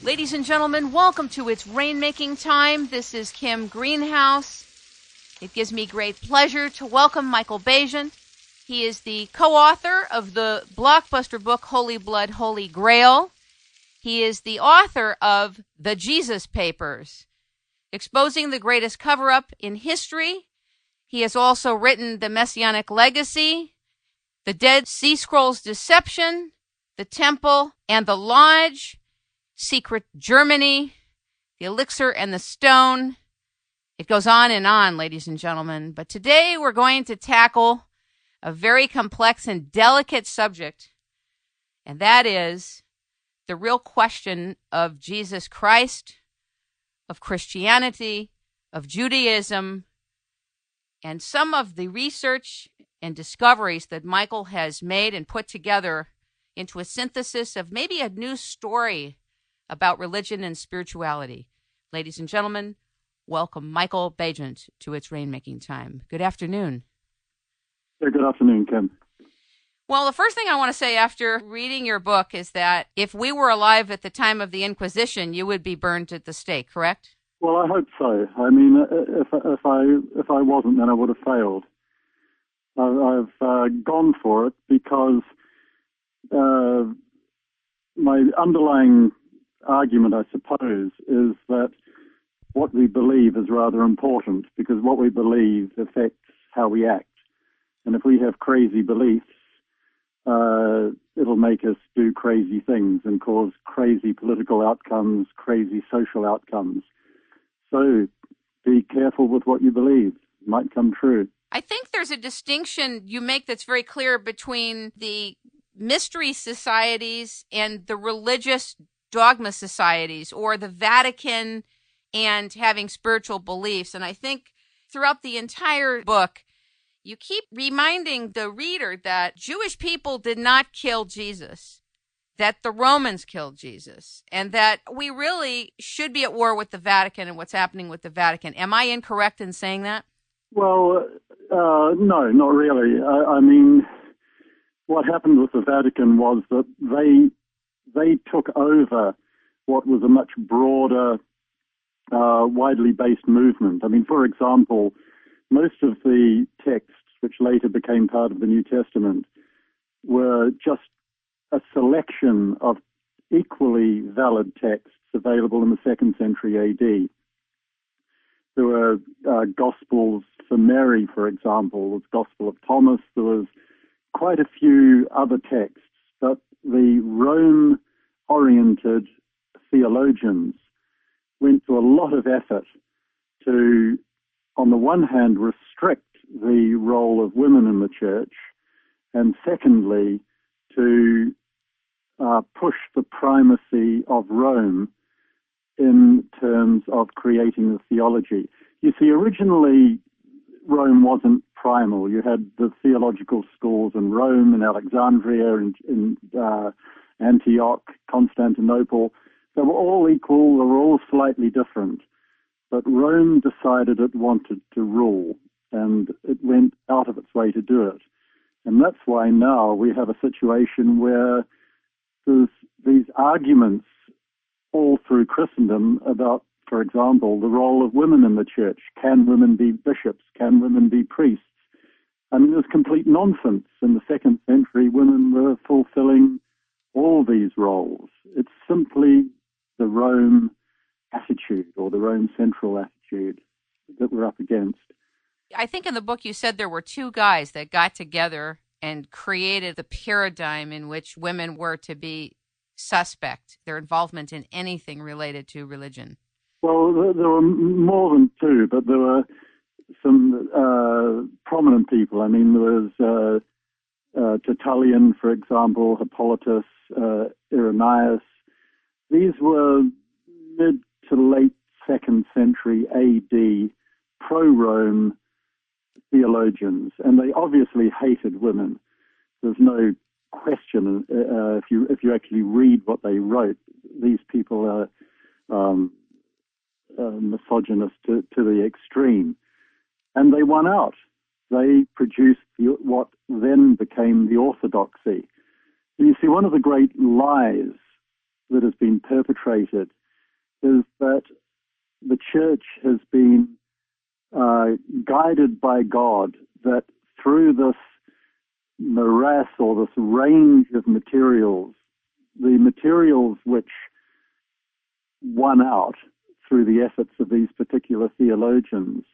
Ladies and gentlemen, welcome to It's Rainmaking Time. This is Kim Greenhouse. It gives me great pleasure to welcome Michael Baigent. He is the co-author of the blockbuster book Holy Blood, Holy Grail. He is the author of The Jesus Papers, exposing the greatest cover-up in history. He has also written The Messianic Legacy, The Dead Sea Scrolls Deception, The Temple and the Lodge, Secret Germany, The Elixir and the Stone. It goes on, ladies and gentlemen. But today we're going to tackle a very complex and delicate subject, and that is the real question of Jesus Christ, of Christianity, of Judaism, and some of the research and discoveries that Michael has made and put together into a synthesis of maybe a new story about religion and spirituality. Ladies and gentlemen, welcome Michael Baigent to It's Rainmaking Time. Good afternoon. Good afternoon, Kim. Well, the first thing I want to say after reading your book is that if we were alive at the time of the Inquisition, you would be burned at the stake, correct? Well, I hope so. I mean, if I wasn't, then I would have failed. I've gone for it because my underlying argument, I suppose, is that what we believe is rather important, because what we believe affects how we act. And if we have crazy beliefs, it'll make us do crazy things and cause crazy political outcomes, crazy social outcomes. So be careful with what you believe. It might come true. I think there's a distinction you make that's very clear between the mystery societies and the religious dogma societies, or the Vatican and having spiritual beliefs. And I think throughout the entire book, you keep reminding the reader that Jewish people did not kill Jesus, that the Romans killed Jesus, and that we really should be at war with the Vatican and what's happening with the Vatican. Am I incorrect in saying that? Well, no, not really. I mean, what happened with the Vatican was that they took over what was a much broader, widely based movement. I mean, for example, most of the texts which later became part of the New Testament were just a selection of equally valid texts available in the 2nd century AD. There were Gospels for Mary, for example, the Gospel of Thomas. There was quite a few other texts, but the Rome-oriented theologians went to a lot of effort to, on the one hand, restrict the role of women in the church, and secondly, to push the primacy of Rome in terms of creating the theology. You see, originally, Rome wasn't primal. You had the theological schools in Rome, in Alexandria, in Antioch, Constantinople. They were all equal. They were all slightly different. But Rome decided it wanted to rule, and it went out of its way to do it. And that's why now we have a situation where there's these arguments all through Christendom about, for example, the role of women in the church. Can women be bishops? Can women be priests? I mean, there's complete nonsense. In the 2nd century, women were fulfilling all these roles. It's simply the Rome attitude, or the Rome central attitude, that we're up against. I think in the book you said there were two guys that got together and created the paradigm in which women were to be suspect, their involvement in anything related to religion. Well, there were more than two, but there were some prominent people. I mean, there was Tertullian, for example, Hippolytus, Irenaeus. These were mid to late 2nd century AD pro-Rome theologians, and they obviously hated women. There's no question. If you actually read what they wrote, these people are misogynist to the extreme, and they won out. They produced what then became the orthodoxy. And you see, one of the great lies that has been perpetrated is that the church has been guided by God, that through this morass or this range of materials, the materials which won out through the efforts of these particular theologians,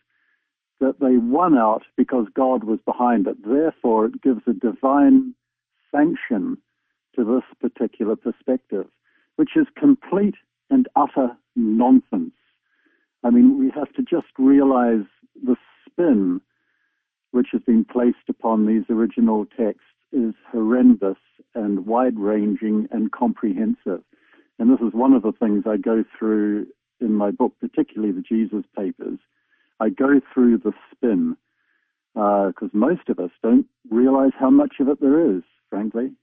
that they won out because God was behind it. Therefore, it gives a divine sanction to this particular perspective, which is complete and utter nonsense. I mean, we have to just realize the spin which has been placed upon these original texts is horrendous and wide-ranging and comprehensive. And this is one of the things I go through in my book, particularly the Jesus Papers. I go through the spin because most of us don't realize how much of it there is, frankly.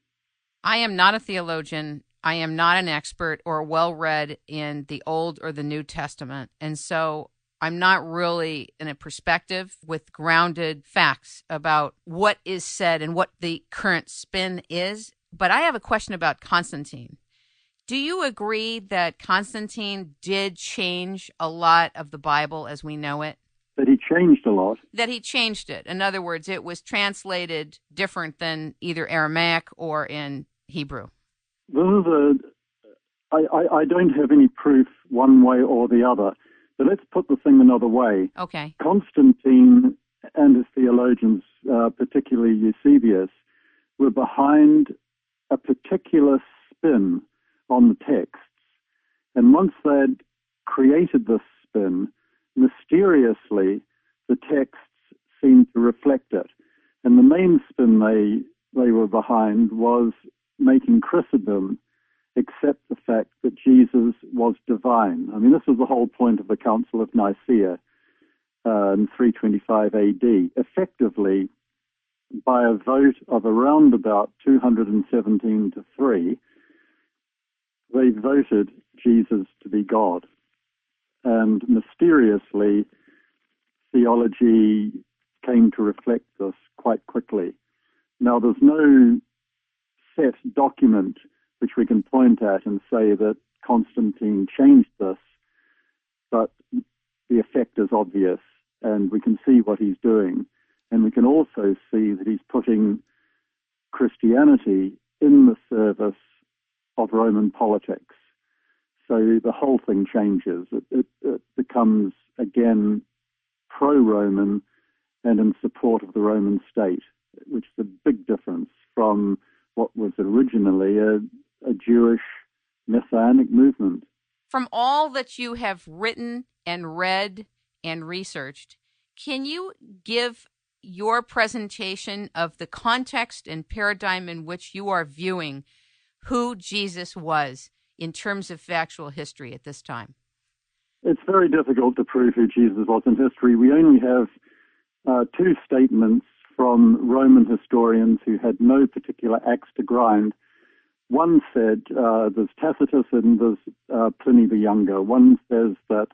I am not a theologian. I am not an expert or well-read in the Old or the New Testament. And so I'm not really in a perspective with grounded facts about what is said and what the current spin is. But I have a question about Constantine. Do you agree that Constantine did change a lot of the Bible as we know it? That he changed a lot? That he changed it. In other words, it was translated different than either Aramaic or in Hebrew. I don't have any proof one way or the other, but let's put the thing another way. Okay. Constantine and his theologians, particularly Eusebius, were behind a particular spin on the texts. And once they'd created this spin, mysteriously, the texts seemed to reflect it. And the main spin they were behind was making Christendom accept the fact that Jesus was divine. I mean, this was the whole point of the Council of Nicaea in 325 AD. Effectively, by a vote of around about 217 to 3, they voted Jesus to be God. And mysteriously, theology came to reflect this quite quickly. Now, there's no set document which we can point at and say that Constantine changed this, but the effect is obvious, and we can see what he's doing. And we can also see that he's putting Christianity in the service of Roman politics. So the whole thing changes. It becomes, again, pro-Roman and in support of the Roman state, which is a big difference from what was originally a Jewish Messianic movement. From all that you have written and read and researched, can you give your presentation of the context and paradigm in which you are viewing who Jesus was in terms of factual history at this time? It's very difficult to prove who Jesus was in history. We only have two statements from Roman historians who had no particular axe to grind. One said, there's Tacitus and there's Pliny the Younger. One says that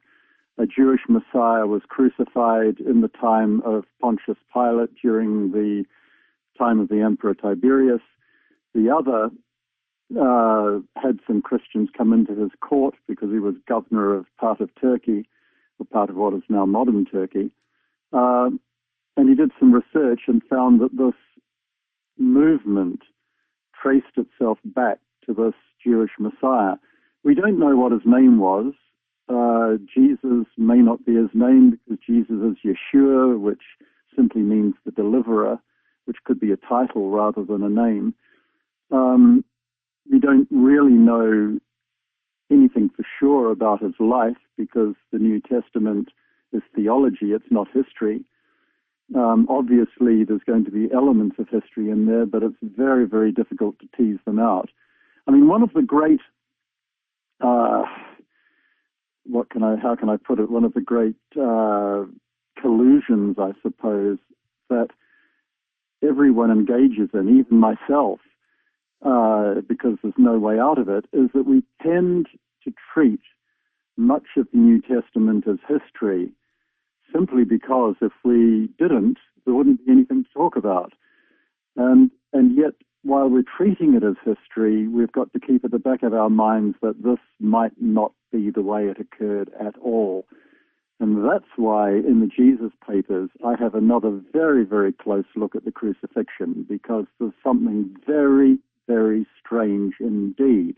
a Jewish Messiah was crucified in the time of Pontius Pilate during the time of the Emperor Tiberius. The other had some Christians come into his court because he was governor of part of Turkey, or part of what is now modern Turkey. And he did some research and found that this movement traced itself back to this Jewish Messiah. We don't know what his name was. Jesus may not be his name because Jesus is Yeshua, which simply means the deliverer, which could be a title rather than a name. We don't really know anything for sure about his life because the New Testament is theology, it's not history. Obviously, there's going to be elements of history in there, but it's very, very difficult to tease them out. I mean, one of the great, how can I put it? One of the great collusions, I suppose, that everyone engages in, even myself, because there's no way out of it, is that we tend to treat much of the New Testament as history simply because if we didn't, there wouldn't be anything to talk about. And yet while we're treating it as history, we've got to keep at the back of our minds that this might not be the way it occurred at all. And that's why in the Jesus papers, I have another very, very close look at the crucifixion, because there's something very, very strange indeed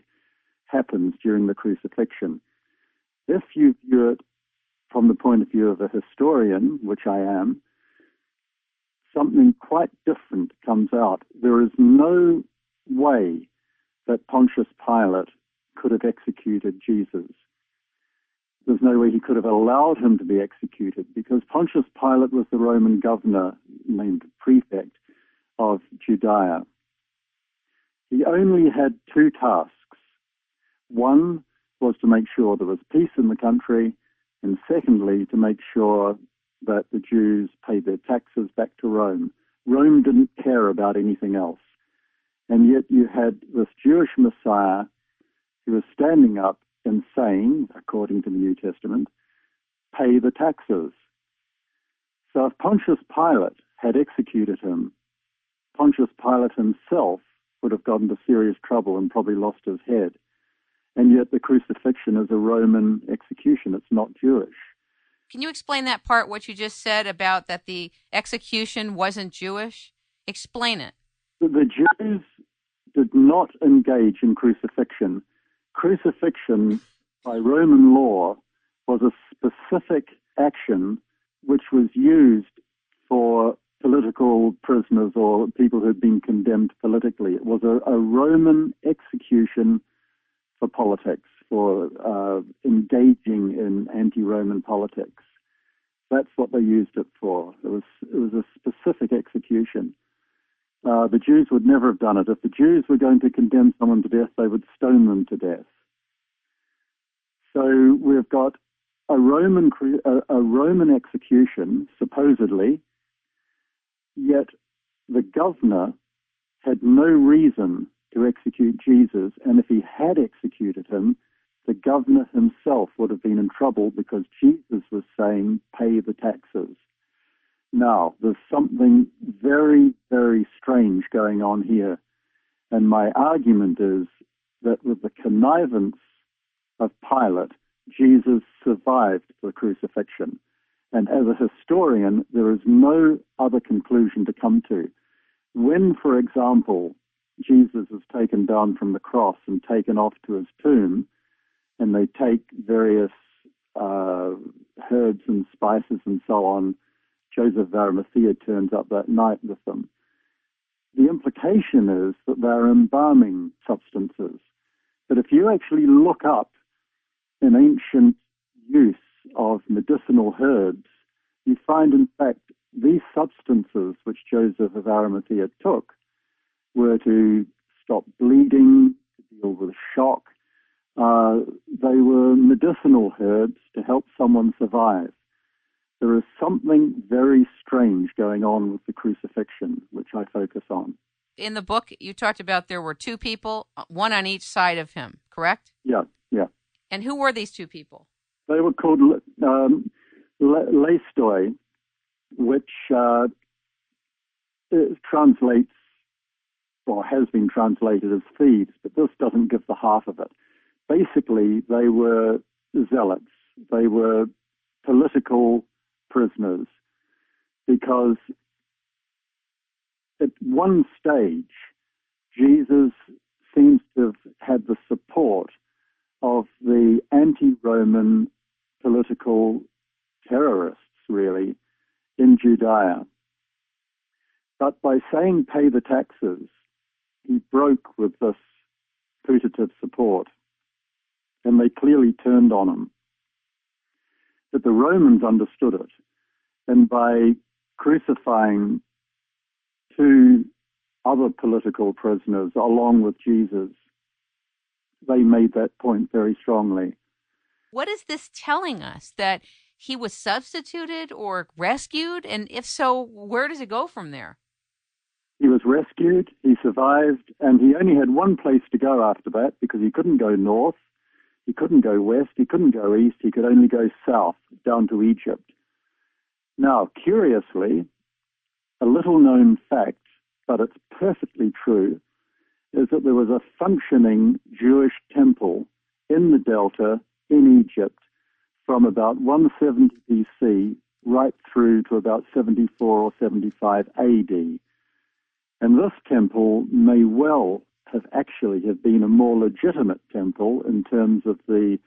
happens during the crucifixion. If you view it from the point of view of a historian, which I am, something quite different comes out. There is no way that Pontius Pilate could have executed Jesus. There's no way he could have allowed him to be executed, because Pontius Pilate was the Roman governor, named prefect, of Judea. He only had two tasks. One was to make sure there was peace in the country, and secondly, to make sure that the Jews paid their taxes back to Rome. Rome didn't care about anything else. And yet you had this Jewish Messiah who was standing up and saying, according to the New Testament, pay the taxes. So if Pontius Pilate had executed him, Pontius Pilate himself would have got into serious trouble and probably lost his head. And yet the crucifixion is a Roman execution. It's not Jewish. Can you explain that part, what you just said about that the execution wasn't Jewish? Explain it. The Jews did not engage in crucifixion. Crucifixion by Roman law was a specific action which was used for political prisoners or people who had been condemned politically. It was a Roman execution for politics, for engaging in anti-Roman politics. That's what they used it for. It was a specific execution. The Jews would never have done it. If the Jews were going to condemn someone to death, they would stone them to death. So we've got a Roman execution, supposedly, yet the governor had no reason to execute Jesus, and if he had executed him, the governor himself would have been in trouble because Jesus was saying, pay the taxes. Now, there's something very, very strange going on here. And my argument is that with the connivance of Pilate, Jesus survived the crucifixion. And as a historian, there is no other conclusion to come to. When, for example, Jesus is taken down from the cross and taken off to his tomb, and they take various herbs and spices and so on, Joseph of Arimathea turns up that night with them. The implication is that they're embalming substances. But if you actually look up an ancient use of medicinal herbs, you find, in fact, these substances which Joseph of Arimathea took were to stop bleeding, to deal with shock. They were medicinal herbs to help someone survive. There is something very strange going on with the crucifixion, which I focus on. In the book, you talked about there were two people, one on each side of him, correct? Yeah. And who were these two people? They were called leistoi, which translates, or has been translated as thieves, but this doesn't give the half of it. Basically, they were zealots. They were political prisoners, because at one stage, Jesus seems to have had the support of the anti-Roman political terrorists, really, in Judea. But by saying pay the taxes, he broke with this putative support, and they clearly turned on him. But the Romans understood it, and by crucifying two other political prisoners along with Jesus, they made that point very strongly. What is this telling us? That he was substituted or rescued? And if so, where does it go from there? He was rescued, he survived, and he only had one place to go after that, because he couldn't go north, he couldn't go west, he couldn't go east, he could only go south, down to Egypt. Now, curiously, a little known fact, but it's perfectly true, is that there was a functioning Jewish temple in the Delta in Egypt from about 170 BC right through to about 74 or 75 AD. And this temple may well have been a more legitimate temple in terms of the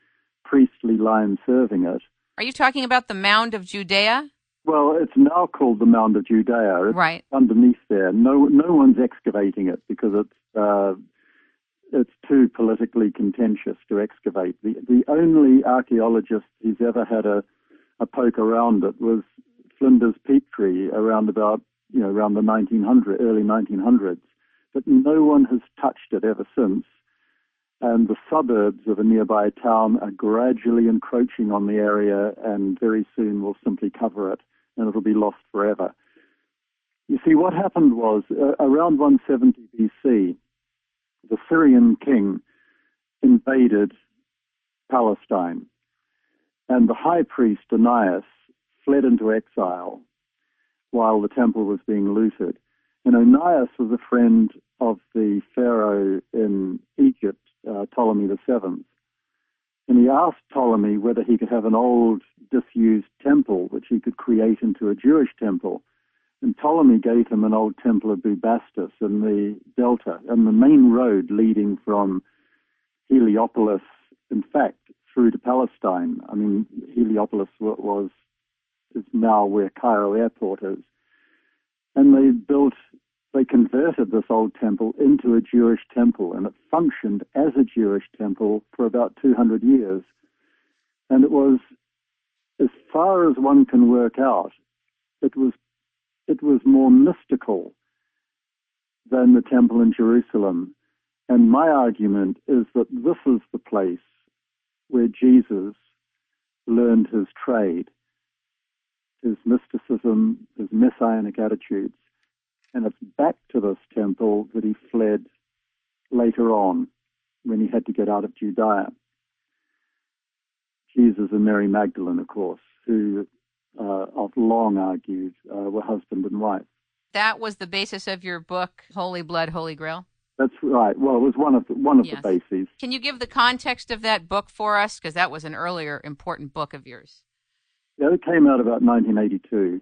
priestly line serving it. Are you talking about the Mound of Judea? Well, it's now called the Mound of Judea. It's right underneath there. No one's excavating it because it's too politically contentious to excavate. The only archaeologist who's ever had a poke around it was Flinders Petrie around the early 1900s. But no one has touched it ever since. And the suburbs of a nearby town are gradually encroaching on the area and very soon will simply cover it and it'll be lost forever. You see, what happened was around 170 BC, the Syrian king invaded Palestine and the high priest Onias fled into exile while the temple was being looted. And Onias was a friend of the pharaoh in Egypt, Ptolemy VII. And he asked Ptolemy whether he could have an old, disused temple, which he could create into a Jewish temple. And Ptolemy gave him an old temple of Bubastis in the Delta, and the main road leading from Heliopolis, in fact, through to Palestine. I mean, Heliopolis is now where Cairo Airport is. And they converted this old temple into a Jewish temple, and it functioned as a Jewish temple for about 200 years. And it was, as far as one can work out, it was more mystical than the temple in Jerusalem. And my argument is that this is the place where Jesus learned his trade, his mysticism, his messianic attitudes. And it's back to this temple that he fled later on when he had to get out of Judea. Jesus and Mary Magdalene, of course, who I've long argued were husband and wife. That was the basis of your book, Holy Blood, Holy Grail? That's right. Well, it was one of Yes. the bases. Can you give the context of that book for us? Because that was an earlier important book of yours. Yeah, it came out about 1982.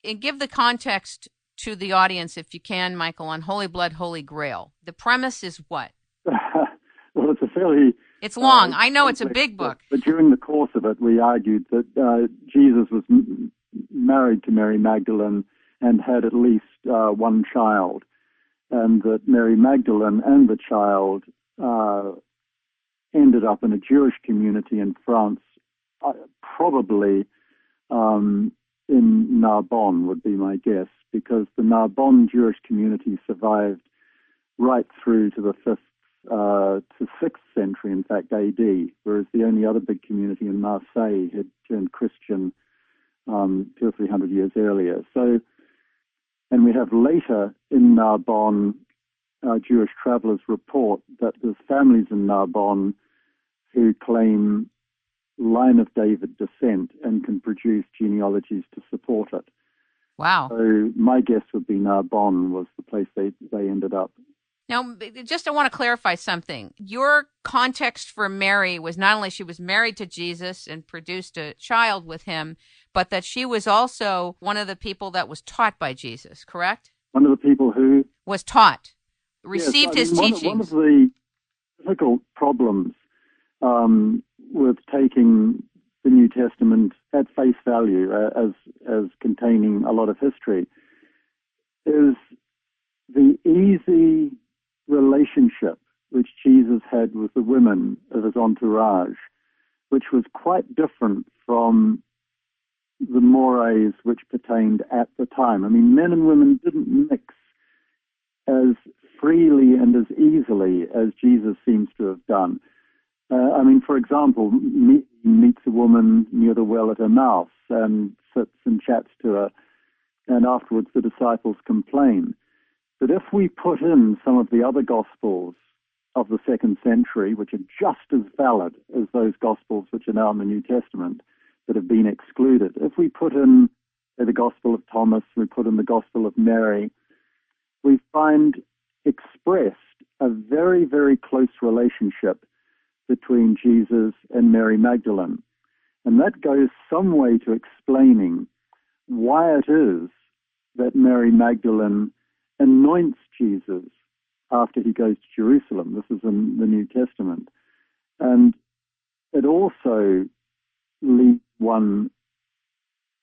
And give the context to the audience, if you can, Michael, on Holy Blood, Holy Grail. The premise is what? Well, it's a fairly... It's long. I know it's a big book. But during the course of it, we argued that Jesus was married to Mary Magdalene and had at least one child, and that Mary Magdalene and the child ended up in a Jewish community in France, probably in Narbonne would be my guess, because the Narbonne Jewish community survived right through to the 5th to 6th century, in fact, AD, whereas the only other big community in Marseille had turned Christian 200 or 300 years earlier. So, and we have later in Narbonne, Jewish travelers report that there's families in Narbonne who claim line of David descent and can produce genealogies to support it. Wow. So my guess would be Narbonne was the place they ended up. Now, just I want to clarify something. Your context for Mary was not only she was married to Jesus and produced a child with him, but that she was also one of the people that was taught by Jesus, correct? One of the people who was taught, received his teachings. One of the difficult problems with taking the New Testament at face value as containing a lot of history is the easy relationship which Jesus had with the women of his entourage, which was quite different from the mores which pertained at the time. I mean, men and women didn't mix as freely and as easily as Jesus seems to have done. I mean, for example, he meets a woman near the well at Emmaus and sits and chats to her, and afterwards the disciples complain. But if we put in some of the other Gospels of the 2nd century, which are just as valid as those Gospels which are now in the New Testament that have been excluded, if we put in the Gospel of Thomas, we put in the Gospel of Mary, we find expressed a very, very close relationship between Jesus and Mary Magdalene. And that goes some way to explaining why it is that Mary Magdalene anoints Jesus after he goes to Jerusalem. This is in the New Testament. And it also leads one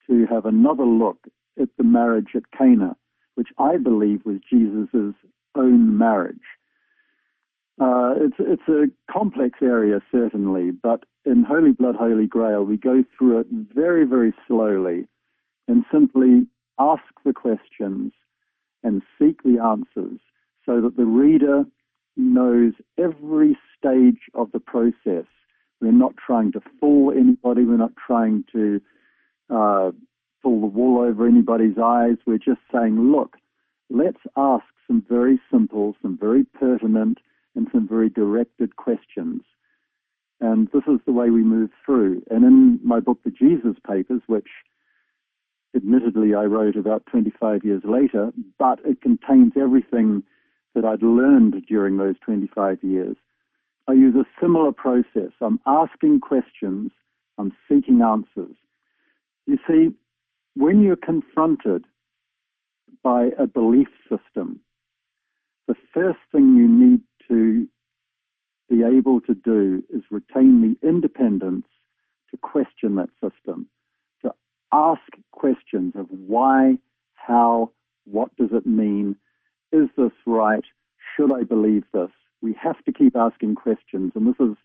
to have another look at the marriage at Cana, which I believe was Jesus' own marriage. It's a complex area, certainly, but in Holy Blood, Holy Grail, we go through it very, very slowly and simply ask the questions and seek the answers so that the reader knows every stage of the process. We're not trying to fool anybody. We're not trying to pull the wool over anybody's eyes. We're just saying, look, let's ask some very simple, some very pertinent, and some very directed questions. And this is the way we move through. And in my book, The Jesus Papers, which admittedly I wrote about 25 years later, but it contains everything that I'd learned during those 25 years, I use a similar process. I'm asking questions, I'm seeking answers. You see, when you're confronted by a belief system, the first thing you need to be able to do is retain the independence to question that system, to ask questions of why, how, what does it mean, is this right, should I believe this? We have to keep asking questions, and this is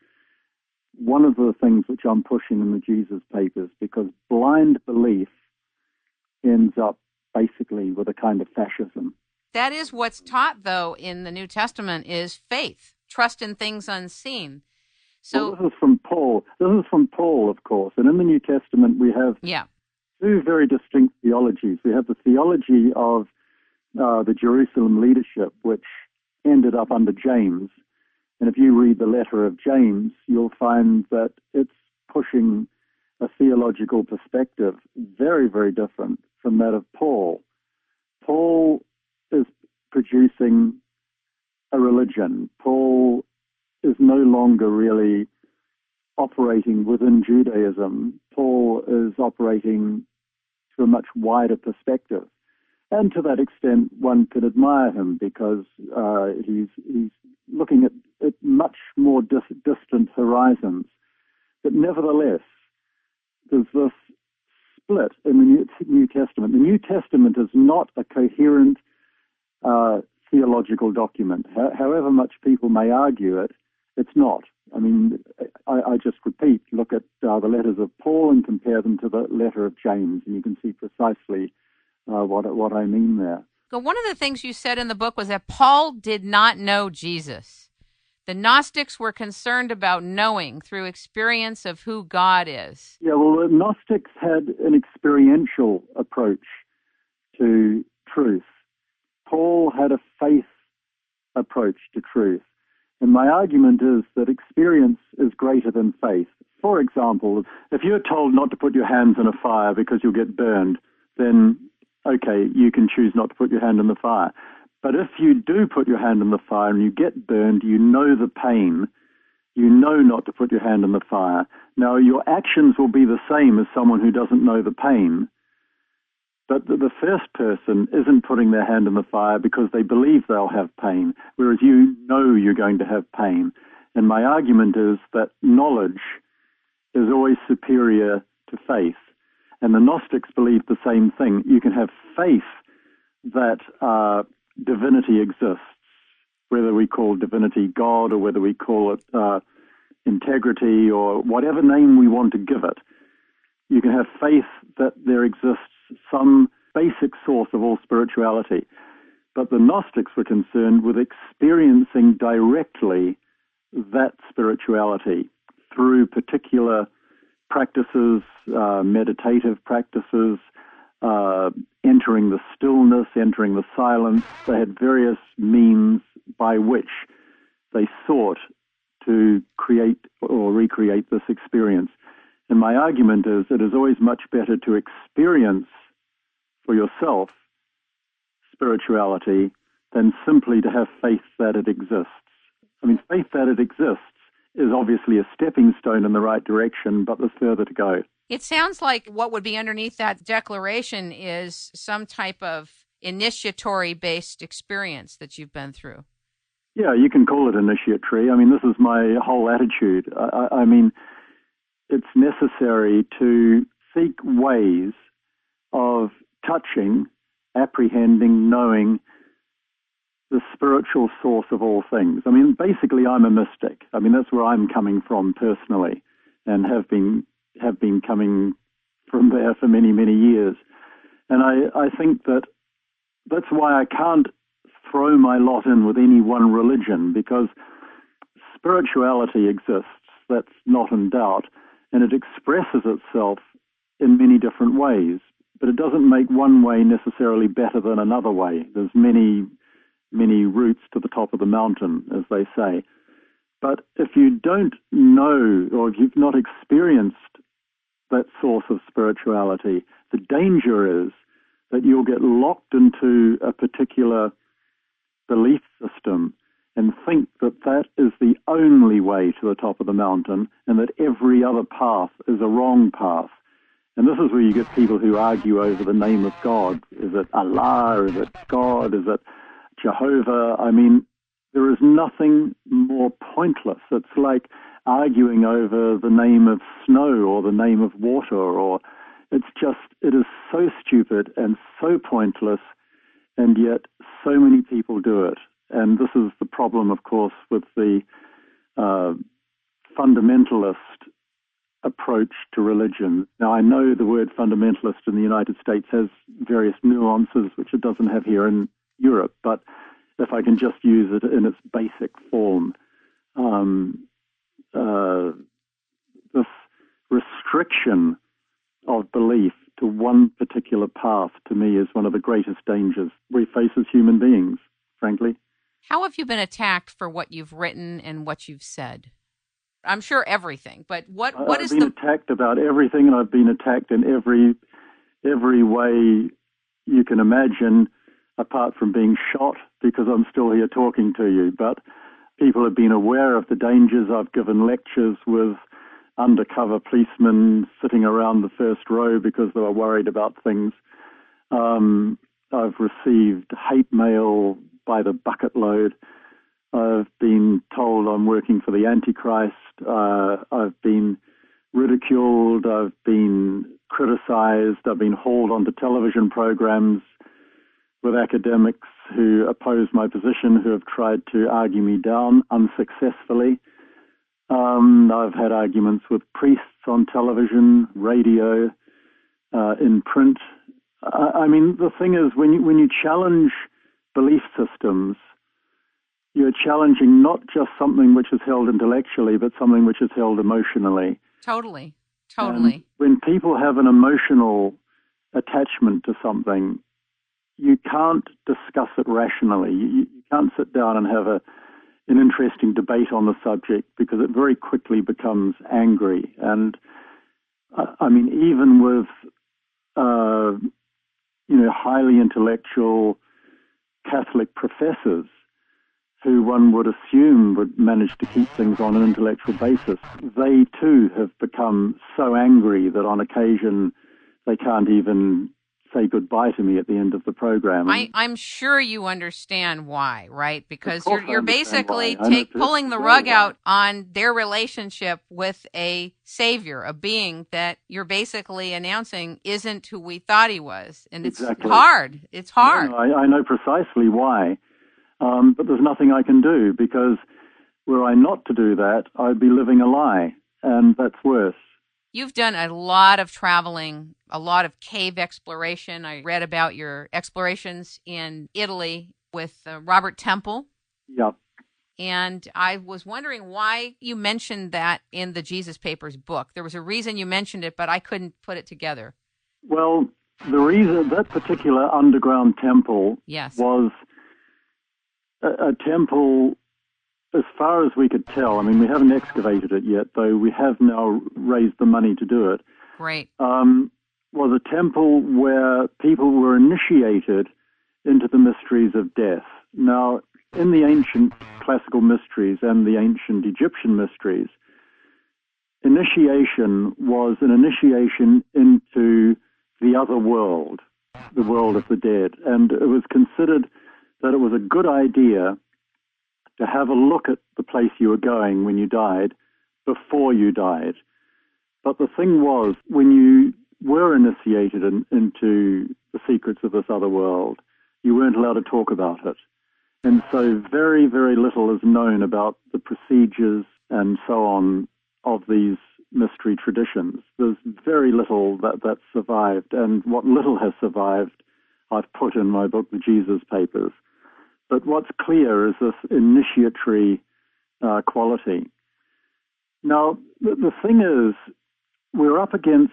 one of the things which I'm pushing in the Jesus Papers, because blind belief ends up basically with a kind of fascism. That is what's taught, though, in the New Testament is faith, trust in things unseen. So well, this is from Paul. This is from Paul, of course. And in the New Testament, we have two very distinct theologies. We have the theology of the Jerusalem leadership, which ended up under James. And if you read the letter of James, you'll find that it's pushing a theological perspective very, very different from that of Paul. Paul is producing a religion. Paul is no longer really operating within Judaism. Paul is operating to a much wider perspective. And to that extent, one could admire him because he's looking at much more distant horizons. But nevertheless, there's this split in the New Testament. The New Testament is not a coherent theological document. However much people may argue it, it's not. I mean, I just repeat, look at the letters of Paul and compare them to the letter of James, and you can see precisely what I mean there. So one of the things you said in the book was that Paul did not know Jesus. The Gnostics were concerned about knowing through experience of who God is. Yeah, well, the Gnostics had an experiential approach to truth. Paul had a faith approach to truth. And my argument is that experience is greater than faith. For example, if you're told not to put your hands in a fire because you'll get burned, then, okay, you can choose not to put your hand in the fire. But if you do put your hand in the fire and you get burned, you know the pain. You know not to put your hand in the fire. Now, your actions will be the same as someone who doesn't know the pain. But the first person isn't putting their hand in the fire because they believe they'll have pain, whereas you know you're going to have pain. And my argument is that knowledge is always superior to faith. And the Gnostics believed the same thing. You can have faith that divinity exists, whether we call divinity God or whether we call it integrity or whatever name we want to give it. You can have faith that there exists some basic source of all spirituality. But the Gnostics were concerned with experiencing directly that spirituality through particular practices, meditative practices, entering the stillness, entering the silence. They had various means by which they sought to create or recreate this experience. And my argument is it is always much better to experience for yourself spirituality than simply to have faith that it exists. I mean, faith that it exists is obviously a stepping stone in the right direction, but there's further to go. It sounds like what would be underneath that declaration is some type of initiatory-based experience that you've been through. Yeah, you can call it initiatory. I mean, this is my whole attitude. I mean, it's necessary to seek ways of touching, apprehending, knowing the spiritual source of all things. I mean, basically, I'm a mystic. I mean, that's where I'm coming from personally, and have been coming from there for many, many years. And I think that that's why I can't throw my lot in with any one religion, because spirituality exists, that's not in doubt, and it expresses itself in many different ways, but it doesn't make one way necessarily better than another way. There's many routes to the top of the mountain, as they say. But if you don't know, or if you've not experienced that source of spirituality, the danger is that you'll get locked into a particular belief system and think that that is the only way to the top of the mountain, and that every other path is a wrong path. And this is where you get people who argue over the name of God. Is it Allah? Is it God? Is it Jehovah? I mean, there is nothing more pointless. It's like arguing over the name of snow or the name of water, or it is so stupid and so pointless, and yet so many people do it. And this is the problem, of course, with the fundamentalist approach to religion. Now, I know the word fundamentalist in the United States has various nuances which it doesn't have here in Europe, but if I can just use it in its basic form, this restriction of belief to one particular path, to me, is one of the greatest dangers we face as human beings, frankly. How have you been attacked for what you've written and what you've said? I'm sure everything, but what is I've been attacked about everything, and I've been attacked in every way you can imagine, apart from being shot, because I'm still here talking to you. But people have been aware of the dangers. I've given lectures with undercover policemen sitting around the first row because they were worried about things. I've received hate mail by the bucket load. I've been told I'm working for the Antichrist. I've been ridiculed. I've been criticized. I've been hauled onto television programs with academics who oppose my position, who have tried to argue me down unsuccessfully. I've had arguments with priests on television, radio, in print. I mean, the thing is, when you challenge belief systems, you're challenging not just something which is held intellectually, but something which is held emotionally. Totally. And when people have an emotional attachment to something, you can't discuss it rationally. You can't sit down and have an interesting debate on the subject, because it very quickly becomes angry. And I mean, even with highly intellectual Catholic professors, who one would assume would manage to keep things on an intellectual basis, they too have become so angry that on occasion they can't even say goodbye to me at the end of the program. I'm sure you understand why, right? Because Of course you're I understand basically why. pulling the rug out on their relationship with a savior, a being that you're basically announcing isn't who we thought he was. And it's hard. It's hard. No, I know precisely why. But there's nothing I can do, because were I not to do that, I'd be living a lie, and that's worse. You've done a lot of traveling, a lot of cave exploration. I read about your explorations in Italy with Robert Temple. Yep. And I was wondering why you mentioned that in the Jesus Papers book. There was a reason you mentioned it, but I couldn't put it together. Well, the reason that particular underground temple was a temple, as far as we could tell. I mean, we haven't excavated it yet, though we have now raised the money to do it. Great. Was a temple where people were initiated into the mysteries of death. Now, in the ancient classical mysteries and the ancient Egyptian mysteries, initiation was an initiation into the other world, the world of the dead. And it was considered that it was a good idea to have a look at the place you were going when you died before you died. But the thing was, when you were initiated into the secrets of this other world, you weren't allowed to talk about it. And so very, very little is known about the procedures and so on of these mystery traditions. There's very little that survived, and what little has survived, I've put in my book, The Jesus Papers. But what's clear is this initiatory quality. Now, the thing is, we're up against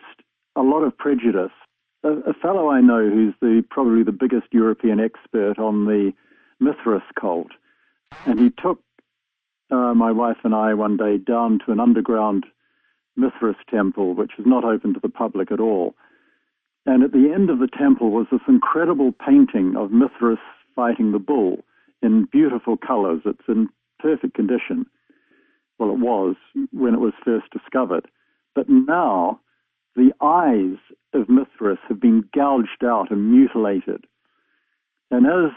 a lot of prejudice. A fellow I know who's probably the biggest European expert on the Mithras cult, and he took my wife and I one day down to an underground Mithras temple, which is not open to the public at all. And at the end of the temple was this incredible painting of Mithras fighting the bull in beautiful colors. It's in perfect condition. Well, it was when it was first discovered. But now the eyes of Mithras have been gouged out and mutilated. And as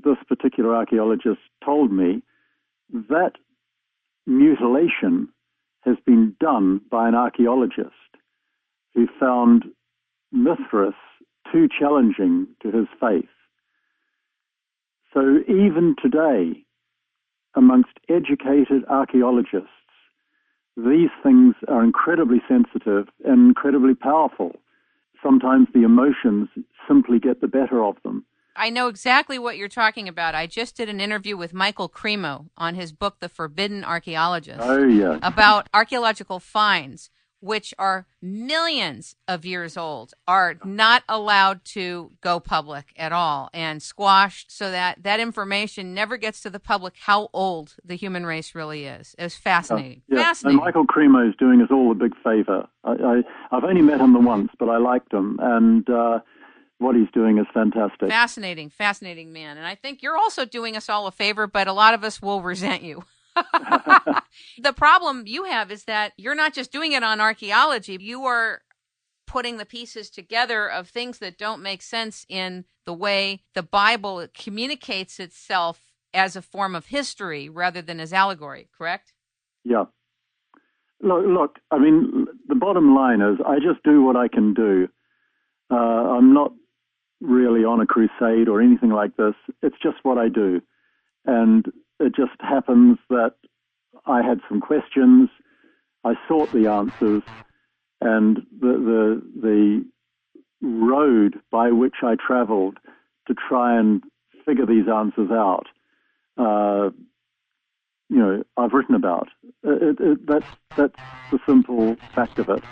this particular archaeologist told me, that mutilation has been done by an archaeologist who found Mithras too challenging to his faith. So even today, amongst educated archaeologists, these things are incredibly sensitive and incredibly powerful. Sometimes the emotions simply get the better of them. I know exactly what you're talking about. I just did an interview with Michael Cremo on his book, The Forbidden Archaeologist, about archaeological finds, which are millions of years old, are not allowed to go public at all and squashed so that that information never gets to the public how old the human race really is. It was fascinating. Fascinating. And Michael Cremo is doing us all a big favor. I've only met him the once, but I liked him, and what he's doing is fantastic. Fascinating, fascinating man. And I think you're also doing us all a favor, but a lot of us will resent you. The problem you have is that you're not just doing it on archaeology. You are putting the pieces together of things that don't make sense in the way the Bible communicates itself as a form of history rather than as allegory, correct? Yeah. Look, I mean, the bottom line is I just do what I can do. I'm not really on a crusade or anything like this. It's just what I do. And it just happens that I had some questions, I sought the answers, and the road by which I traveled to try and figure these answers out, I've written about. That's the simple fact of it.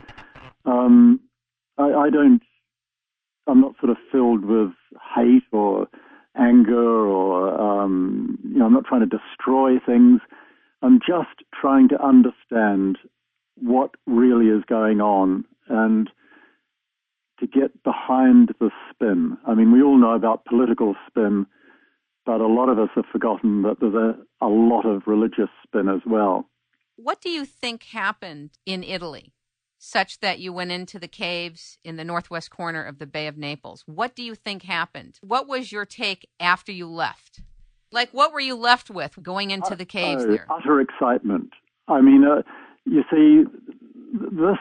I'm not sort of filled with hate or anger or, I'm not trying to destroy things. I'm just trying to understand what really is going on and to get behind the spin. I mean, we all know about political spin, but a lot of us have forgotten that there's a lot of religious spin as well. What do you think happened in Italy such that you went into the caves in the northwest corner of the Bay of Naples? What do you think happened? What was your take after you left? Like, what were you left with going into the caves there? Utter excitement. I mean, you see, this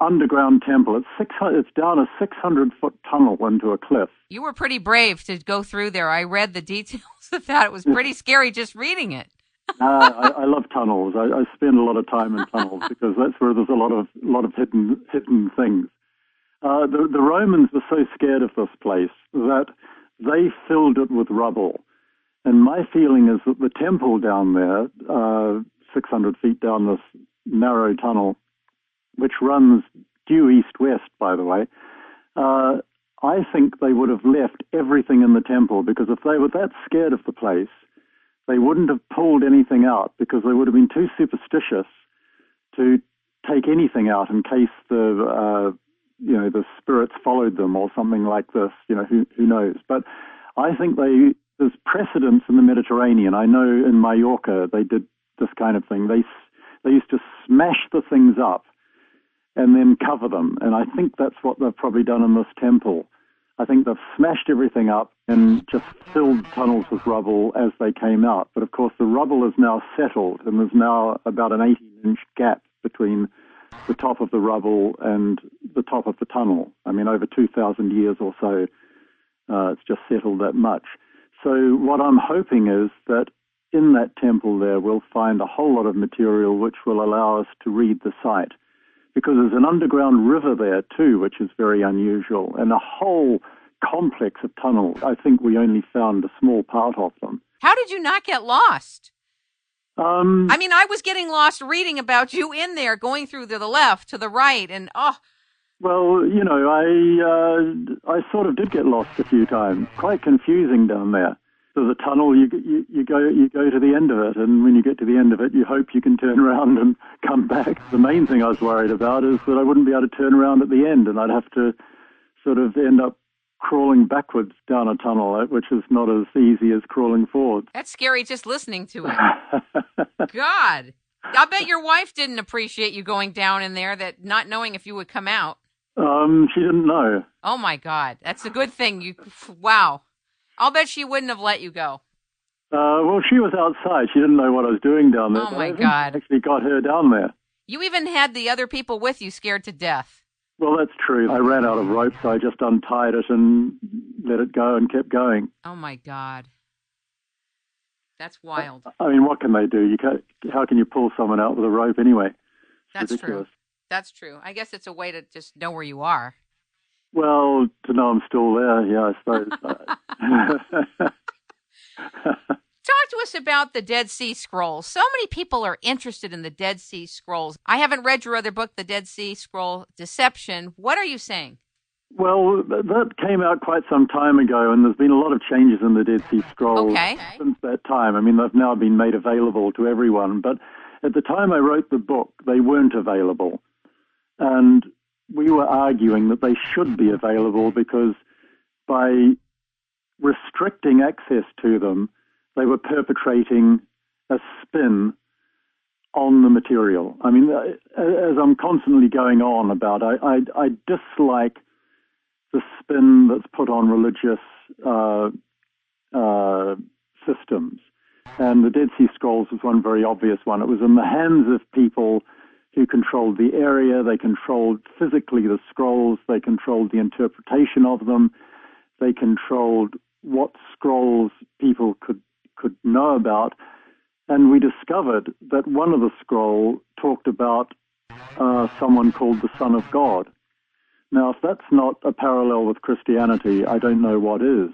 underground temple, it's down a 600-foot tunnel into a cliff. You were pretty brave to go through there. I read the details of that. It was pretty scary just reading it. I love tunnels. I spend a lot of time in tunnels because that's where there's a lot of hidden things. The Romans were so scared of this place that they filled it with rubble. And my feeling is that the temple down there, 600 feet down this narrow tunnel, which runs due east-west, by the way, I think they would have left everything in the temple, because if they were that scared of the place, they wouldn't have pulled anything out, because they would have been too superstitious to take anything out in case the spirits followed them or something like this. Who knows? But I think they there's precedents in the Mediterranean. I know in Mallorca they did this kind of thing. They used to smash the things up and then cover them. And I think that's what they've probably done in this temple. I think they've smashed everything up and just filled tunnels with rubble as they came out. But of course, the rubble is now settled, and there's now about an 18-inch gap between the top of the rubble and the top of the tunnel. I mean, over 2,000 years or so, it's just settled that much. So what I'm hoping is that in that temple there, we'll find a whole lot of material which will allow us to read the site. Because there's an underground river there too, which is very unusual, and a whole complex of tunnels. I think we only found a small part of them. How did you not get lost? I mean, I was getting lost reading about you in there, going through to the left, to the right, and Well, you know, I sort of did get lost a few times. Quite confusing down there. There's a tunnel, you go to the end of it, and when you get to the end of it, you hope you can turn around and come back. The main thing I was worried about is that I wouldn't be able to turn around at the end, and I'd have to sort of end up crawling backwards down a tunnel, which is not as easy as crawling forward. That's scary just listening to it. God. I bet your wife didn't appreciate you going down in there, that not knowing if you would come out. She didn't know. Oh, my God. That's a good thing. Wow. I'll bet she wouldn't have let you go. Well, she was outside. She didn't know what I was doing down there. Oh, my God. I actually got her down there. You even had the other people with you scared to death. Well, that's true. I ran out of rope, so I just untied it and let it go and kept going. Oh, my God. That's wild. I mean, what can they do? How can you pull someone out with a rope anyway? That's ridiculous. True. That's true. I guess it's a way to just know where you are. Well, to know I'm still there, yeah, I suppose. Talk to us about the Dead Sea Scrolls. So many people are interested in the Dead Sea Scrolls. I haven't read your other book, The Dead Sea Scroll Deception. What are you saying? Well, that came out quite some time ago, and there's been a lot of changes in the Dead Sea Scrolls since that time. I mean, they've now been made available to everyone, but at the time I wrote the book, they weren't available. And we were arguing that they should be available because by restricting access to them, they were perpetrating a spin on the material. I mean, as I'm constantly going on about, I dislike the spin that's put on religious systems. And the Dead Sea Scrolls was one very obvious one. It was in the hands of people who controlled the area, they controlled physically the scrolls, they controlled the interpretation of them, they controlled what scrolls people could know about. And we discovered that one of the scrolls talked about someone called the Son of God. Now, if that's not a parallel with Christianity, I don't know what is.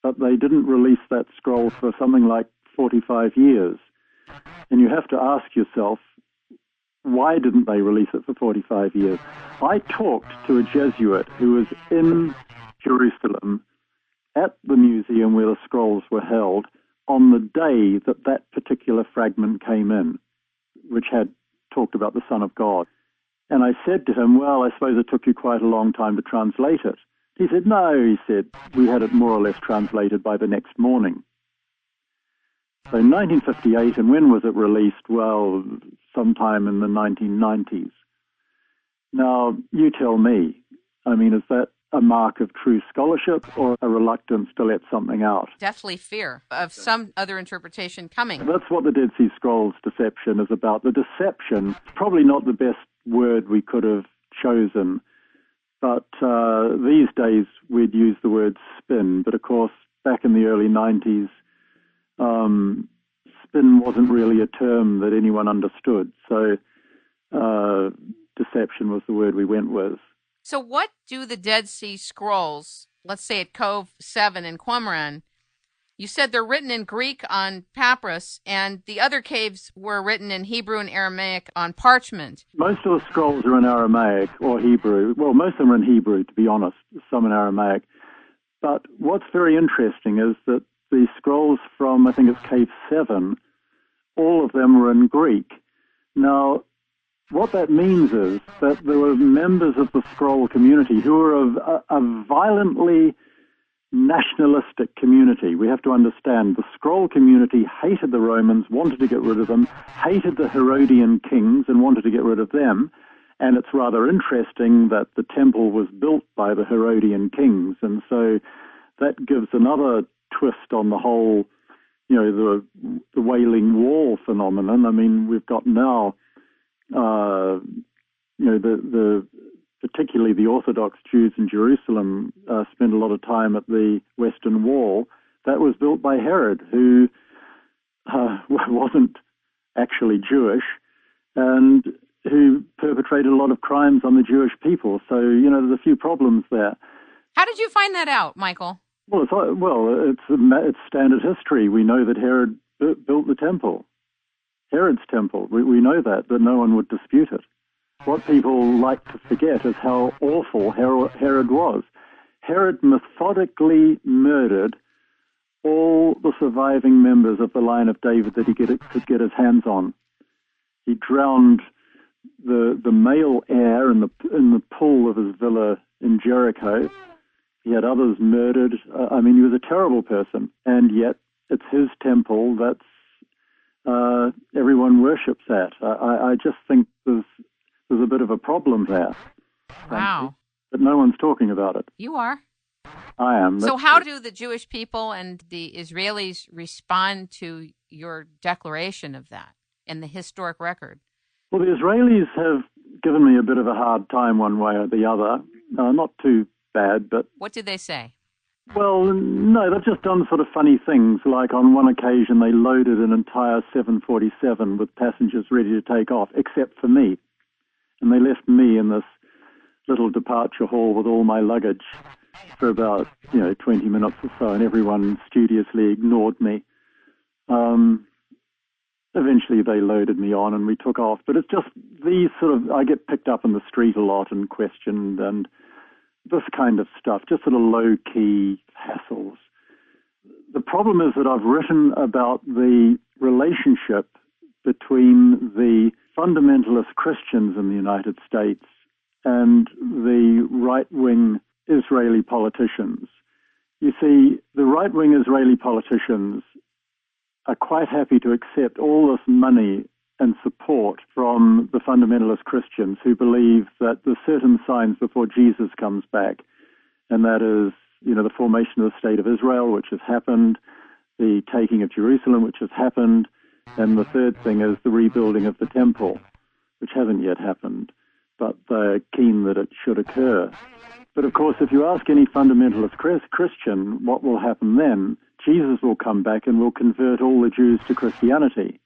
But they didn't release that scroll for something like 45 years. And you have to ask yourself, why didn't they release it for 45 years? I talked to a Jesuit who was in Jerusalem at the museum where the scrolls were held on the day that that particular fragment came in, which had talked about the Son of God. And I said to him, well, I suppose it took you quite a long time to translate it. He said, no, he said, we had it more or less translated by the next morning. So 1958, and when was it released? Well, sometime in the 1990s. Now, you tell me, I mean, is that a mark of true scholarship or a reluctance to let something out? Definitely fear of some other interpretation coming. That's what the Dead Sea Scrolls deception is about. The deception, probably not the best word we could have chosen, but these days we'd use the word spin. But of course, back in the early 90s, spin wasn't really a term that anyone understood. So deception was the word we went with. So what do the Dead Sea Scrolls, let's say at Cove 7 in Qumran, you said they're written in Greek on papyrus, and the other caves were written in Hebrew and Aramaic on parchment. Most of the scrolls are in Aramaic or Hebrew. Well, most of them are in Hebrew, to be honest, some in Aramaic. But what's very interesting is that the scrolls from, I think it's Cave 7, all of them were in Greek. Now, what that means is that there were members of the scroll community who were a violently nationalistic community. We have to understand the scroll community hated the Romans, wanted to get rid of them, hated the Herodian kings and wanted to get rid of them. And it's rather interesting that the temple was built by the Herodian kings. And so that gives another twist on the whole, the Wailing Wall phenomenon. I mean, we've got now, particularly the Orthodox Jews in Jerusalem spend a lot of time at the Western Wall. That was built by Herod, who wasn't actually Jewish and who perpetrated a lot of crimes on the Jewish people. So, there's a few problems there. How did you find that out, Michael? Well, it's standard history. We know that Herod built the temple, Herod's temple. We know that no one would dispute it. What people like to forget is how awful Herod was. Herod methodically murdered all the surviving members of the line of David that he could get his hands on. He drowned the male heir in the pool of his villa in Jericho. He had others murdered. He was a terrible person, and yet it's his temple that's everyone worships at. I just think there's a bit of a problem there. Wow. But no one's talking about it. You are. I am. So how do the Jewish people and the Israelis respond to your declaration of that in the historic record? Well, the Israelis have given me a bit of a hard time one way or the other. Not too bad, but... What did they say? Well, no, they've just done sort of funny things. Like on one occasion, they loaded an entire 747 with passengers ready to take off, except for me. And they left me in this little departure hall with all my luggage for about, 20 minutes or so, and everyone studiously ignored me. Eventually they loaded me on and we took off. But it's just these I get picked up in the street a lot and questioned and this kind of stuff, just sort of low-key hassles. The problem is that I've written about the relationship between the fundamentalist Christians in the United States and the right-wing Israeli politicians. You see, the right-wing Israeli politicians are quite happy to accept all this money and support from the fundamentalist Christians who believe that there's certain signs before Jesus comes back, and that is, the formation of the State of Israel, which has happened, the taking of Jerusalem, which has happened, and the third thing is the rebuilding of the temple, which hasn't yet happened, but they're keen that it should occur. But of course, if you ask any fundamentalist Christian what will happen then, Jesus will come back and will convert all the Jews to Christianity.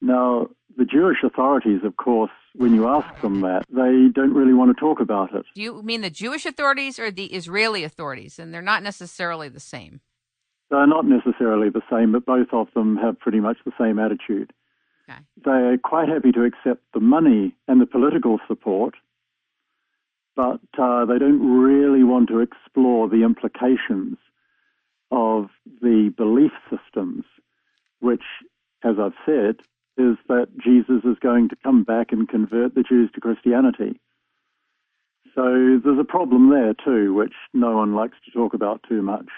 Now, the Jewish authorities, of course, when you ask them that, they don't really want to talk about it. Do you mean the Jewish authorities or the Israeli authorities? And they're not necessarily the same. They're not necessarily the same, but both of them have pretty much the same attitude. Okay. They're quite happy to accept the money and the political support, but they don't really want to explore the implications of the belief systems, which, as I've said, is that Jesus is going to come back and convert the Jews to Christianity. So there's a problem there too, which no one likes to talk about too much,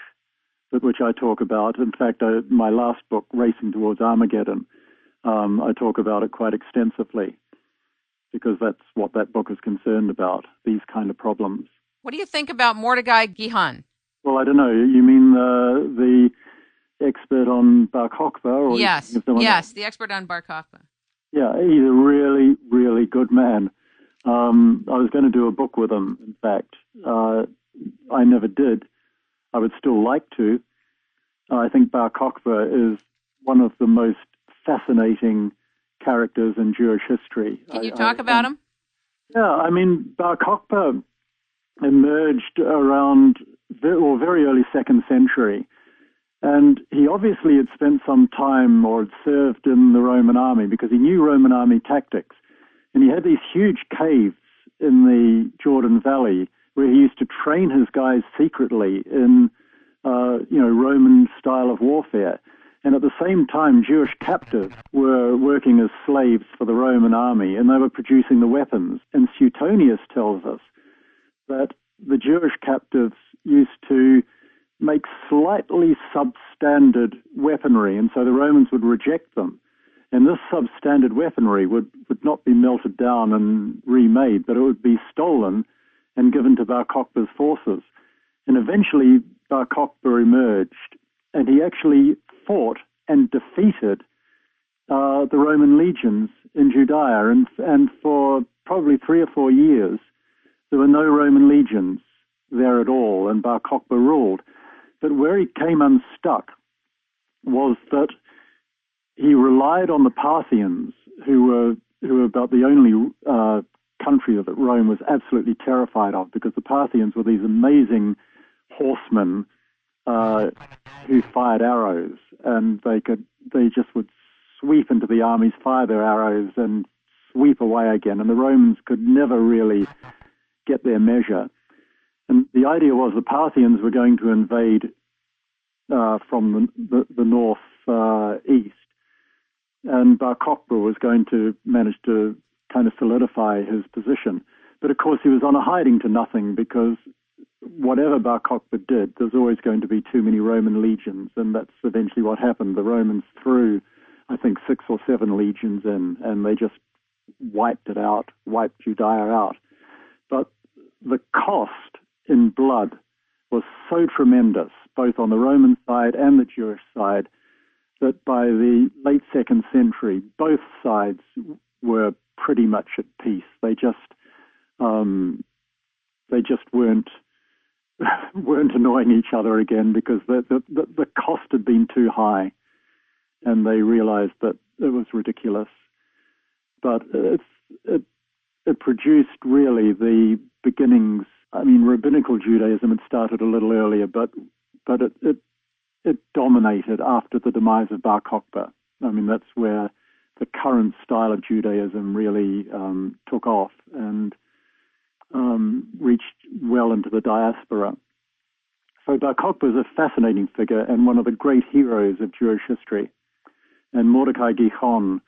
but which I talk about. In fact, my last book, Racing Towards Armageddon, I talk about it quite extensively because that's what that book is concerned about, these kind of problems. What do you think about Mordecai Gihon? Well, I don't know. You mean the expert on Bar Kokhba? Or yes, the expert on Bar Kokhba. Yeah, he's a really, really good man. I was going to do a book with him, in fact. I never did. I would still like to. I think Bar Kokhba is one of the most fascinating characters in Jewish history. Can you talk about him? Yeah, Bar Kokhba emerged around very early 2nd century. And he obviously had spent some time or had served in the Roman army because he knew Roman army tactics. And he had these huge caves in the Jordan Valley where he used to train his guys secretly in, Roman style of warfare. And at the same time, Jewish captives were working as slaves for the Roman army, and they were producing the weapons. And Suetonius tells us that the Jewish captives used to slightly substandard weaponry, and so the Romans would reject them. And this substandard weaponry would not be melted down and remade, but it would be stolen and given to Bar Kokhba's forces. And eventually Bar Kokhba emerged, and he actually fought and defeated the Roman legions in Judea. And for probably 3 or 4 years, there were no Roman legions there at all, and Bar Kokhba ruled. But where he came unstuck was that he relied on the Parthians, who were about the only country that Rome was absolutely terrified of, because the Parthians were these amazing horsemen who fired arrows, and they just would sweep into the armies, fire their arrows, and sweep away again. And the Romans could never really get their measure. And the idea was the Parthians were going to invade from the north east, and Bar Kokhba was going to manage to kind of solidify his position. But of course he was on a hiding to nothing, because whatever Bar Kokhba did, there's always going to be too many Roman legions, and that's eventually what happened. The Romans threw, I think, 6 or 7 legions in, and they just wiped Judea out. But the cost in blood was so tremendous, both on the Roman side and the Jewish side, that by the late 2nd century, both sides were pretty much at peace. They just weren't annoying each other again, because the cost had been too high, and they realized that it was ridiculous. But it produced really the beginnings. I mean, rabbinical Judaism had started a little earlier, but it dominated after the demise of Bar Kokhba. I mean, that's where the current style of Judaism really took off and reached well into the diaspora. So Bar Kokhba is a fascinating figure and one of the great heroes of Jewish history. And Mordecai Gichon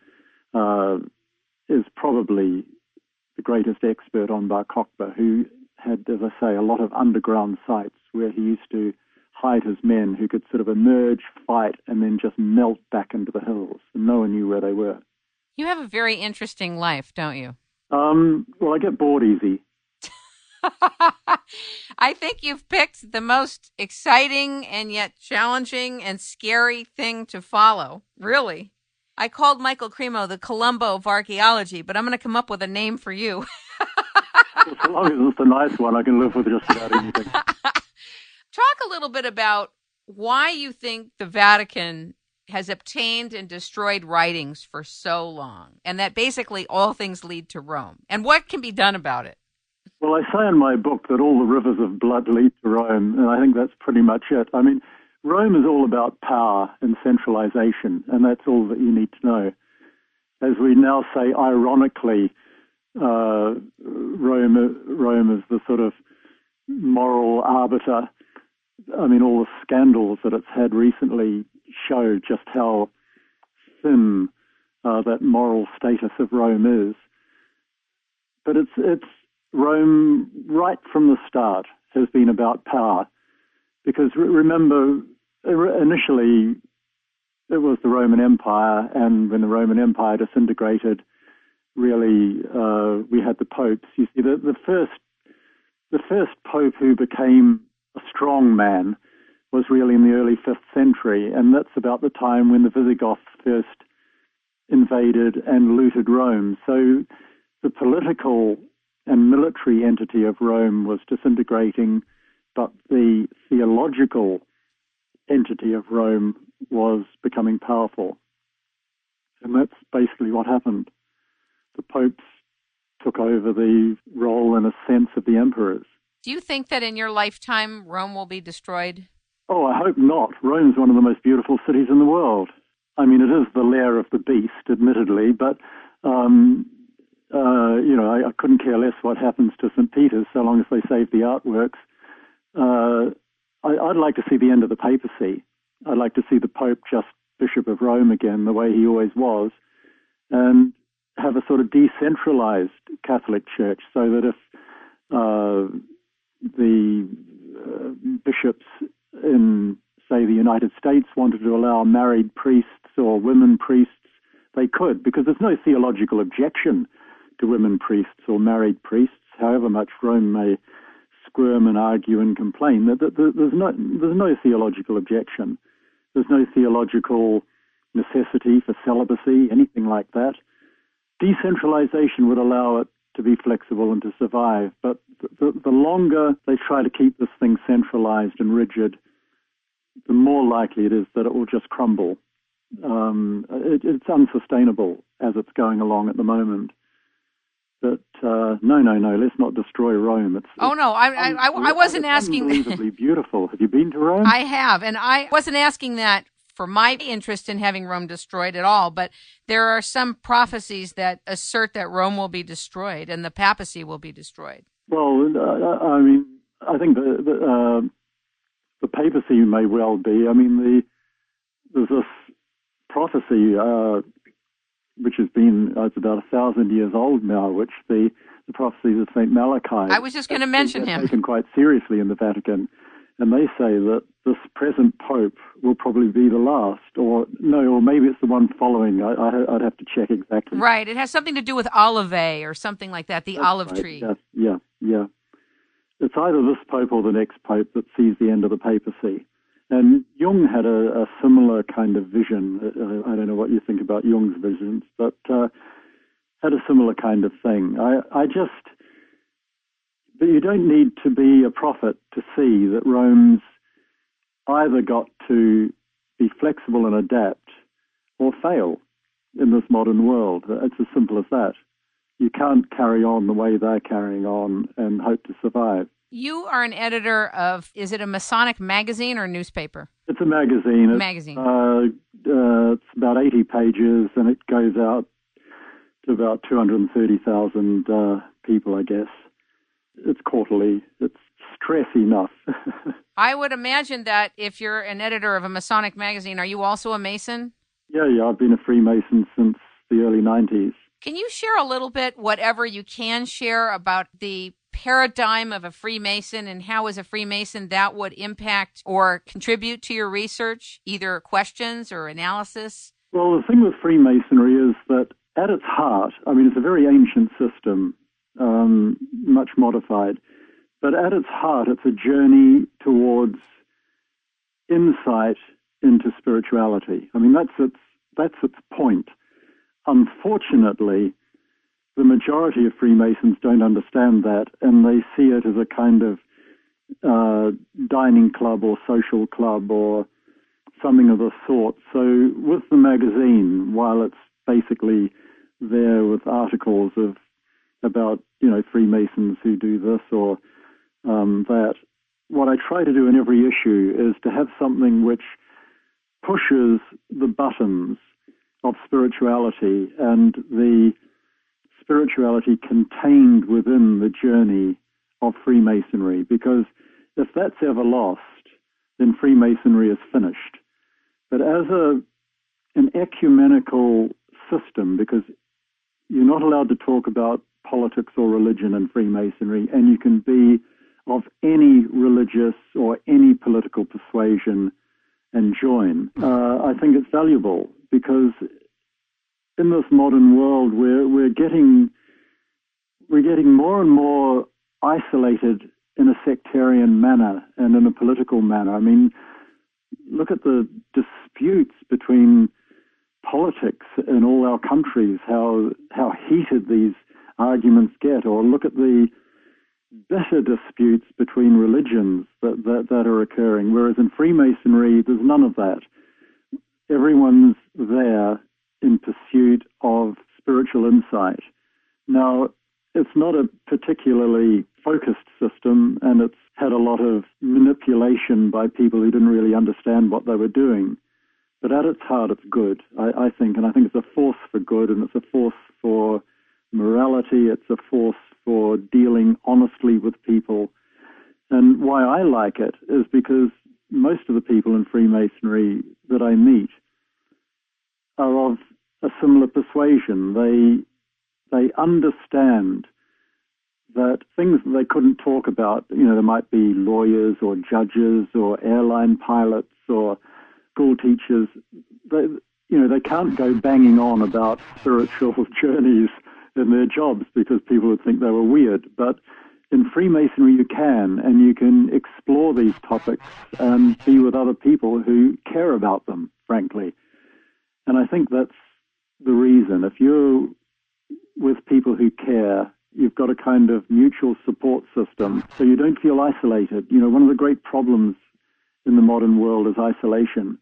is probably the greatest expert on Bar Kokhba, who had, as I say, a lot of underground sites where he used to hide his men, who could sort of emerge, fight, and then just melt back into the hills. And no one knew where they were. You have a very interesting life, don't you? Well, I get bored easy. I think you've picked the most exciting and yet challenging and scary thing to follow, really. I called Michael Cremo the Columbo of archaeology, but I'm going to come up with a name for you. Well, so long as it's a nice one, I can live with just about anything. Talk a little bit about why you think the Vatican has obtained and destroyed writings for so long, and that basically all things lead to Rome, and what can be done about it. Well, I say in my book that all the rivers of blood lead to Rome, and I think that's pretty much it. I mean, Rome is all about power and centralization, and that's all that you need to know. As we now say, ironically, Rome is the sort of moral arbiter. I mean, all the scandals that it's had recently show just how thin that moral status of Rome is. But it's Rome, right from the start, has been about power. Because remember, initially it was the Roman Empire, and when the Roman Empire disintegrated, really we had the popes. You see, the first pope who became a strong man was really in the early 5th century, and that's about the time when the Visigoths first invaded and looted Rome. So the political and military entity of Rome was disintegrating, but the theological entity of Rome was becoming powerful. And that's basically what happened. The popes took over the role, in a sense, of the emperors. Do you think that in your lifetime Rome will be destroyed? Oh, I hope not. Rome's one of the most beautiful cities in the world. I mean, it is the lair of the beast, admittedly, but I couldn't care less what happens to St. Peter's so long as they save the artworks. I'd like to see the end of the papacy. I'd like to see the Pope just Bishop of Rome again, the way he always was, and have a sort of decentralized Catholic Church, so that if the bishops in, say, United States wanted to allow married priests or women priests, they could, because there's no theological objection to women priests or married priests, however much Rome may squirm and argue and complain. There's no theological objection. There's no theological necessity for celibacy, anything like that. Decentralization would allow it to be flexible and to survive, but the longer they try to keep this thing centralized and rigid, the more likely it is that it will just crumble. It's unsustainable as it's going along at the moment. But no, let's not destroy Rome. I wasn't asking. Unbelievably beautiful. Have you been to Rome? I have, and I wasn't asking that for my interest in having Rome destroyed at all, but there are some prophecies that assert that Rome will be destroyed and the papacy will be destroyed. Well, I think the papacy may well be. There's this prophecy which has been, it's about 1,000 years old now, which the prophecies of St. Malachi. I was just going to mention him. Taken quite seriously in the Vatican. And they say that this present Pope will probably be the last, or maybe it's the one following. I'd have to check exactly. Right. It has something to do with olive or something like that, That's olive right. tree. Yes, yeah. It's either this Pope or the next Pope that sees the end of the papacy. And Jung had a similar kind of vision. I don't know what you think about Jung's visions, but had a similar kind of thing. But you don't need to be a prophet to see that Rome's either got to be flexible and adapt or fail in this modern world. It's as simple as that. You can't carry on the way they're carrying on and hope to survive. You are an editor of, is it a Masonic magazine or newspaper? It's a magazine. It's about 80 pages, and it goes out to about 230,000 people, I guess. It's quarterly. It's stress enough. I would imagine that if you're an editor of a Masonic magazine, are you also a Mason? Yeah, I've been a Freemason since the early 90s. Can you share a little bit, whatever you can share, about the paradigm of a Freemason and how, as a Freemason, that would impact or contribute to your research, either questions or analysis? Well, the thing with Freemasonry is that at its heart, it's a very ancient system, much modified, but at its heart, it's a journey towards insight into spirituality. That's its point. Unfortunately, the majority of Freemasons don't understand that, and they see it as a kind of dining club or social club or something of the sort. So with the magazine, while it's basically there with articles about Freemasons who do this or that, what I try to do in every issue is to have something which pushes the buttons of spirituality and the spirituality contained within the journey of Freemasonry, because if that's ever lost, then Freemasonry is finished. But as an ecumenical system, because you're not allowed to talk about politics or religion in Freemasonry, and you can be of any religious or any political persuasion and join, I think it's valuable, because in this modern world we're getting more and more isolated in a sectarian manner and in a political manner. Look at the disputes between politics in all our countries, how heated these arguments get, or look at the bitter disputes between religions that are occurring, whereas in Freemasonry there's none of that. Everyone's there in pursuit of spiritual insight. Now, it's not a particularly focused system, and it's had a lot of manipulation by people who didn't really understand what they were doing. But at its heart, it's good, I think, and I think it's a force for good, and it's a force for morality, it's a force for dealing honestly with people. And why I like it is because most of the people in Freemasonry that I meet are of a similar persuasion. They understand that things that they couldn't talk about, there might be lawyers or judges or airline pilots or school teachers, they can't go banging on about spiritual journeys in their jobs because people would think they were weird. But in Freemasonry, you can, and you can explore these topics and be with other people who care about them, frankly. And I think that's the reason. If you're with people who care, you've got a kind of mutual support system, so you don't feel isolated. One of the great problems in the modern world is isolation.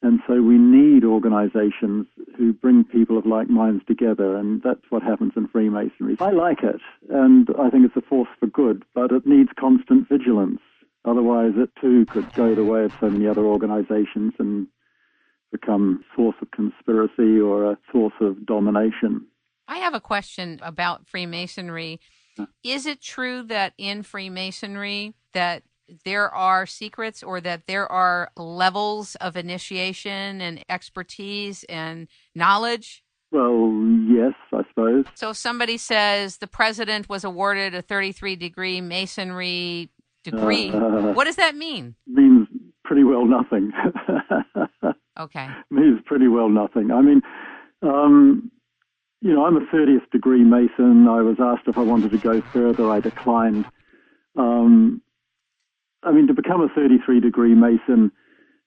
And so we need organizations who bring people of like minds together, and that's what happens in Freemasonry. I like it, and I think it's a force for good, but it needs constant vigilance. Otherwise, it too could go the way of so many other organizations and become a source of conspiracy or a source of domination. I have a question about Freemasonry. Is it true that in Freemasonry that there are secrets or that there are levels of initiation and expertise and knowledge? Well, yes, I suppose. So if somebody says the president was awarded a 33-degree masonry degree, what does that mean? Means pretty well nothing. Okay. Means pretty well nothing. I mean, I'm a 30th degree Mason. I was asked if I wanted to go further. I declined. To become a 33-degree Mason,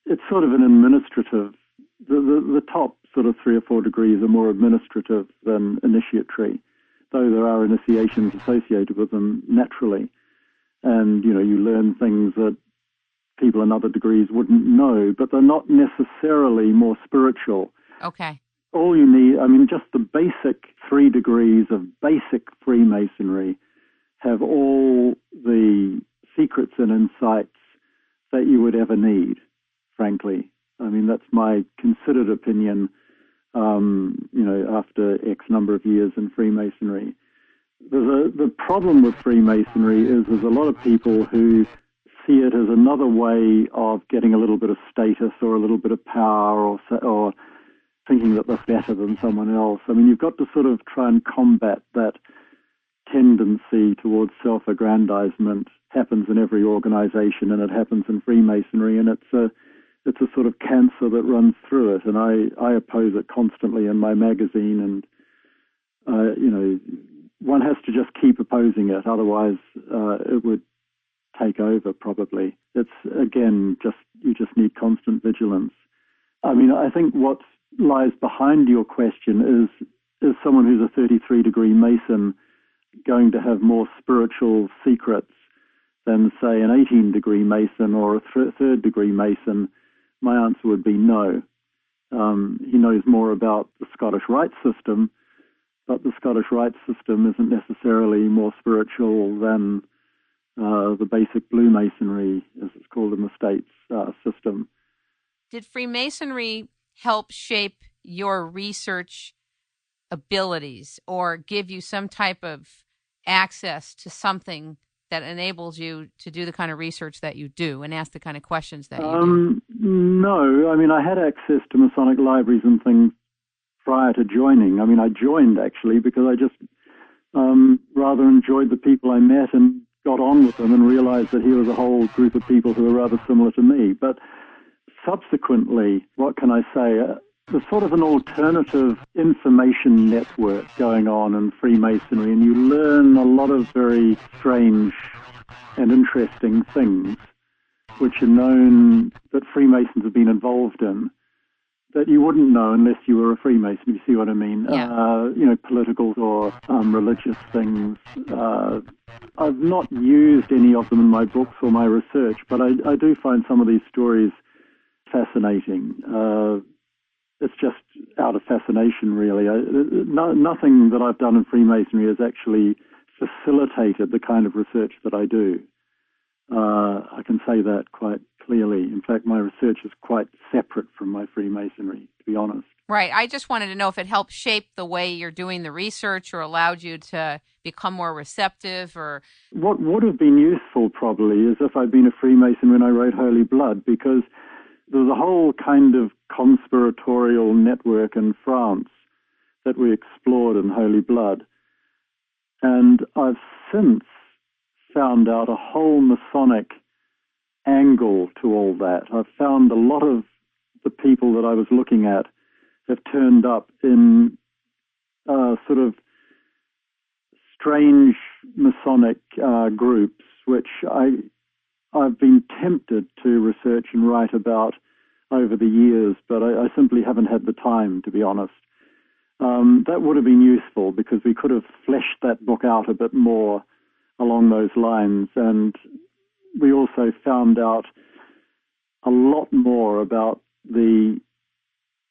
it's sort of an administrative, the top sort of 3 or 4 degrees are more administrative than initiatory, though there are initiations associated with them naturally. And, you learn things that people in other degrees wouldn't know, but they're not necessarily more spiritual. Okay. All you need, just the basic 3 degrees of basic Freemasonry have all the secrets and insights that you would ever need, frankly. That's my considered opinion, after X number of years in Freemasonry. The problem with Freemasonry is there's a lot of people who see it as another way of getting a little bit of status or a little bit of power or thinking that they're better than someone else. You've got to sort of try and combat that tendency towards self-aggrandizement. Happens in every organization, and it happens in Freemasonry, and it's a sort of cancer that runs through it, and I oppose it constantly in my magazine, and one has to just keep opposing it, otherwise it would take over probably. It's, again, you just need constant vigilance. I think what lies behind your question is someone who's a 33-degree Mason going to have more spiritual secrets than, say, an 18-degree Mason or a 3rd-degree Mason? My answer would be no. He knows more about the Scottish Rite system, but the Scottish Rite system isn't necessarily more spiritual than the basic Blue Masonry, as it's called in the States, system. Did Freemasonry help shape your research abilities or give you some type of access to something that enables you to do the kind of research that you do and ask the kind of questions that you do? No. I had access to Masonic libraries and things prior to joining. I joined, actually, because I just rather enjoyed the people I met and got on with them and realized that here was a whole group of people who were rather similar to me. But subsequently, what can I say? There's sort of an alternative information network going on in Freemasonry, and you learn a lot of very strange and interesting things which are known that Freemasons have been involved in that you wouldn't know unless you were a Freemason. You see what I mean? Yeah. Political or religious things. I've not used any of them in my books or my research, but I do find some of these stories fascinating. It's just out of fascination, really. Nothing that I've done in Freemasonry has actually facilitated the kind of research that I do. I can say that quite clearly. In fact, my research is quite separate from my Freemasonry, to be honest. Right. I just wanted to know if it helped shape the way you're doing the research or allowed you to become more receptive or... What would have been useful, probably, is if I'd been a Freemason when I wrote Holy Blood, because there was a whole kind of conspiratorial network in France that we explored in Holy Blood. And I've since found out a whole Masonic angle to all that. I've found a lot of the people that I was looking at have turned up in sort of strange Masonic groups, which I've been tempted to research and write about over the years, but I simply haven't had the time, to be honest. That would have been useful because we could have fleshed that book out a bit more along those lines, and we also found out a lot more about the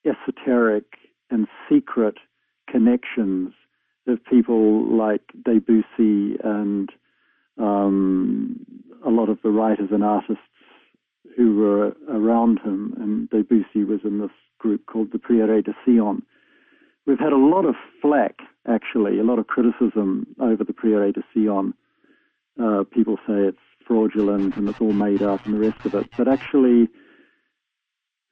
esoteric and secret connections of people like Debussy and a lot of the writers and artists who were around him. And Debussy was in this group called the Prière de Sion. We've had a lot of flack, actually, a lot of criticism over the Prière de Sion. People say it's fraudulent and it's all made up and the rest of it. But actually,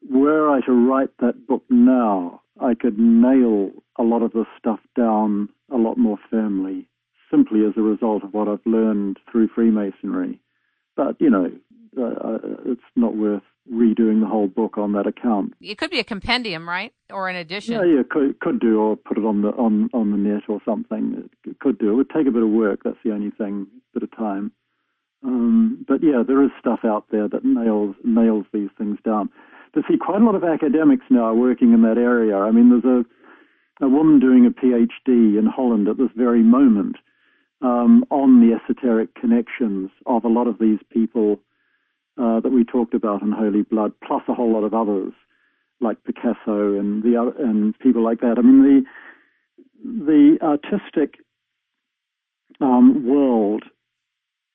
were I to write that book now, I could nail a lot of this stuff down a lot more firmly, simply as a result of what I've learned through Freemasonry. But, it's not worth redoing the whole book on that account. It could be a compendium, right? Or an edition. Yeah, could do, or put it on the net or something. It could do. It would take a bit of work. That's the only thing, a bit of time. But yeah, there is stuff out there that nails these things down. But see, quite a lot of academics now are working in that area. I mean, there's a woman doing a PhD in Holland at this very moment on the esoteric connections of a lot of these people that we talked about in Holy Blood, plus a whole lot of others like Picasso and people like that. I mean, the artistic world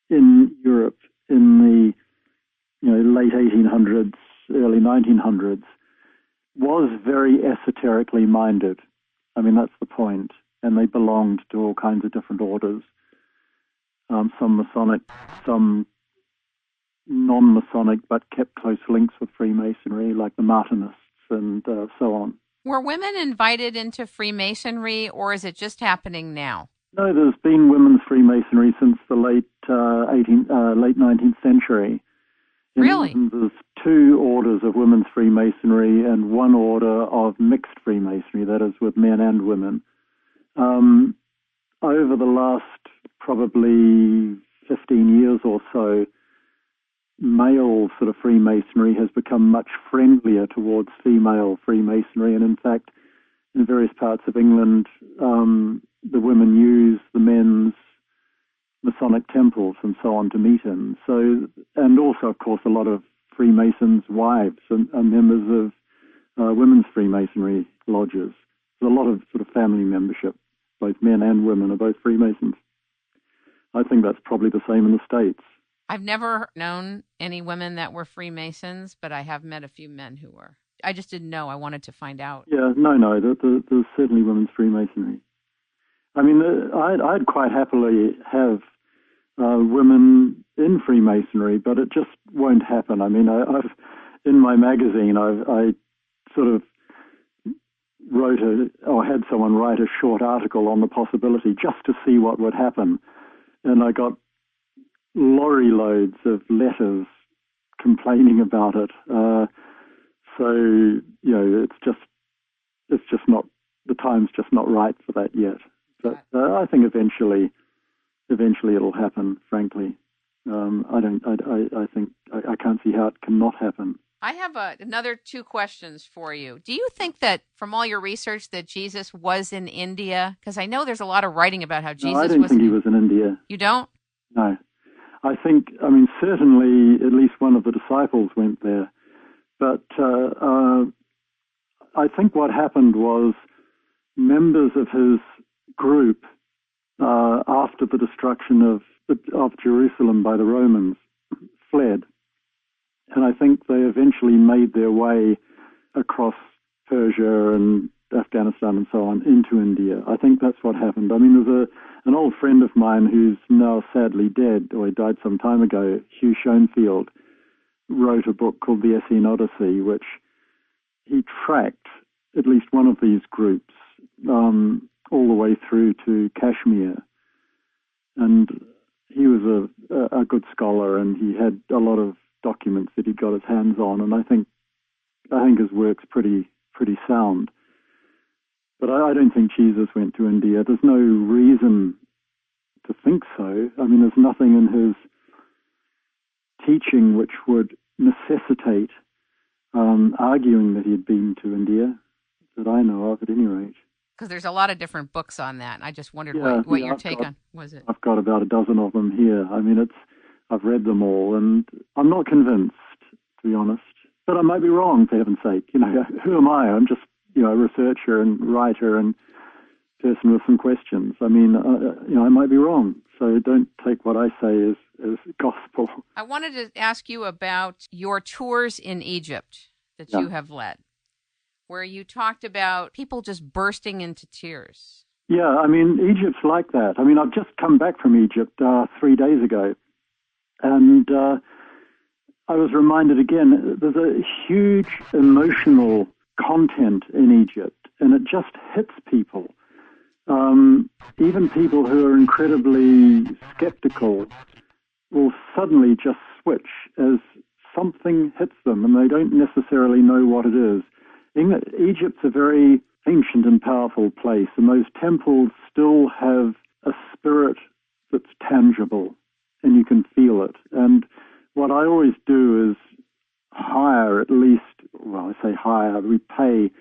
in Europe in the late 1800s, early 1900s was very esoterically minded. I mean, that's the point. And they belonged to all kinds of different orders, some Masonic, some non-Masonic, but kept close links with Freemasonry, like the Martinists and so on. Were women invited into Freemasonry, or is it just happening now? No, there's been women's Freemasonry since the late 19th century. Really? There's two orders of women's Freemasonry and one order of mixed Freemasonry, that is with men and women. Over the last probably 15 years or so, male sort of Freemasonry has become much friendlier towards female Freemasonry, and in fact, in various parts of England, the women use the men's Masonic temples and so on to meet in. So, and also, of course, a lot of Freemasons' wives are members of women's Freemasonry lodges. There's a lot of sort of family membership. Both men and women are both Freemasons. I think that's probably the same in the States. I've never known any women that were Freemasons, but I have met a few men who were. I just didn't know. I wanted to find out. Yeah, no, there's certainly women's Freemasonry. I mean, I'd quite happily have women in Freemasonry, but it just won't happen. I mean, I've in my magazine, I sort of had someone write a short article on the possibility just to see what would happen, and I got lorry loads of letters complaining about it. So it's just not, the time's just not right for that yet. But I think eventually it'll happen. Frankly, I think I can't see how it cannot happen. I have another two questions for you. Do you think that, from all your research, that Jesus was in India? Because I know there's a lot of writing about how Jesus was. No, I don't think he was in India. You don't? No. I mean, certainly at least one of the disciples went there. But I think what happened was members of his group, after the destruction of Jerusalem by the Romans, fled. And I think they eventually made their way across Persia and Afghanistan and so on into India. I think that's what happened. I mean, there's an old friend of mine who's now sadly dead, or he died some time ago, Hugh Schoenfield, wrote a book called The Essene Odyssey, which he tracked at least one of these groups all the way through to Kashmir. And he was a good scholar, and he had a lot of documents that he got his hands on, and I think I think his work's pretty sound. But I don't think Jesus went to India. There's no reason to think so. I mean, there's nothing in his teaching which would necessitate arguing that he had been to India, that I know of at any rate. Because there's a lot of different books on that. I just wondered what your take on was it. I've got about a dozen of them here. I mean, I've read them all, and I'm not convinced, to be honest. But I might be wrong, for heaven's sake. You know, who am I? I'm just, you know, a researcher and writer and person with some questions. I mean, you know, I might be wrong. So don't take what I say as gospel. I wanted to ask you about your tours in Egypt that you have led, where you talked about people just bursting into tears. Yeah, I mean, Egypt's like that. I mean, I've just come back from Egypt 3 days ago, and I was reminded again, there's a huge emotional content in Egypt, and it just hits people. Even people who are incredibly skeptical will suddenly just switch as something hits them, and they don't necessarily know what it is. Egypt's a very ancient and powerful place, and those temples still have a spirit that's tangible, and you can feel it. And what I always do is hire at least, well, I say hire, we pay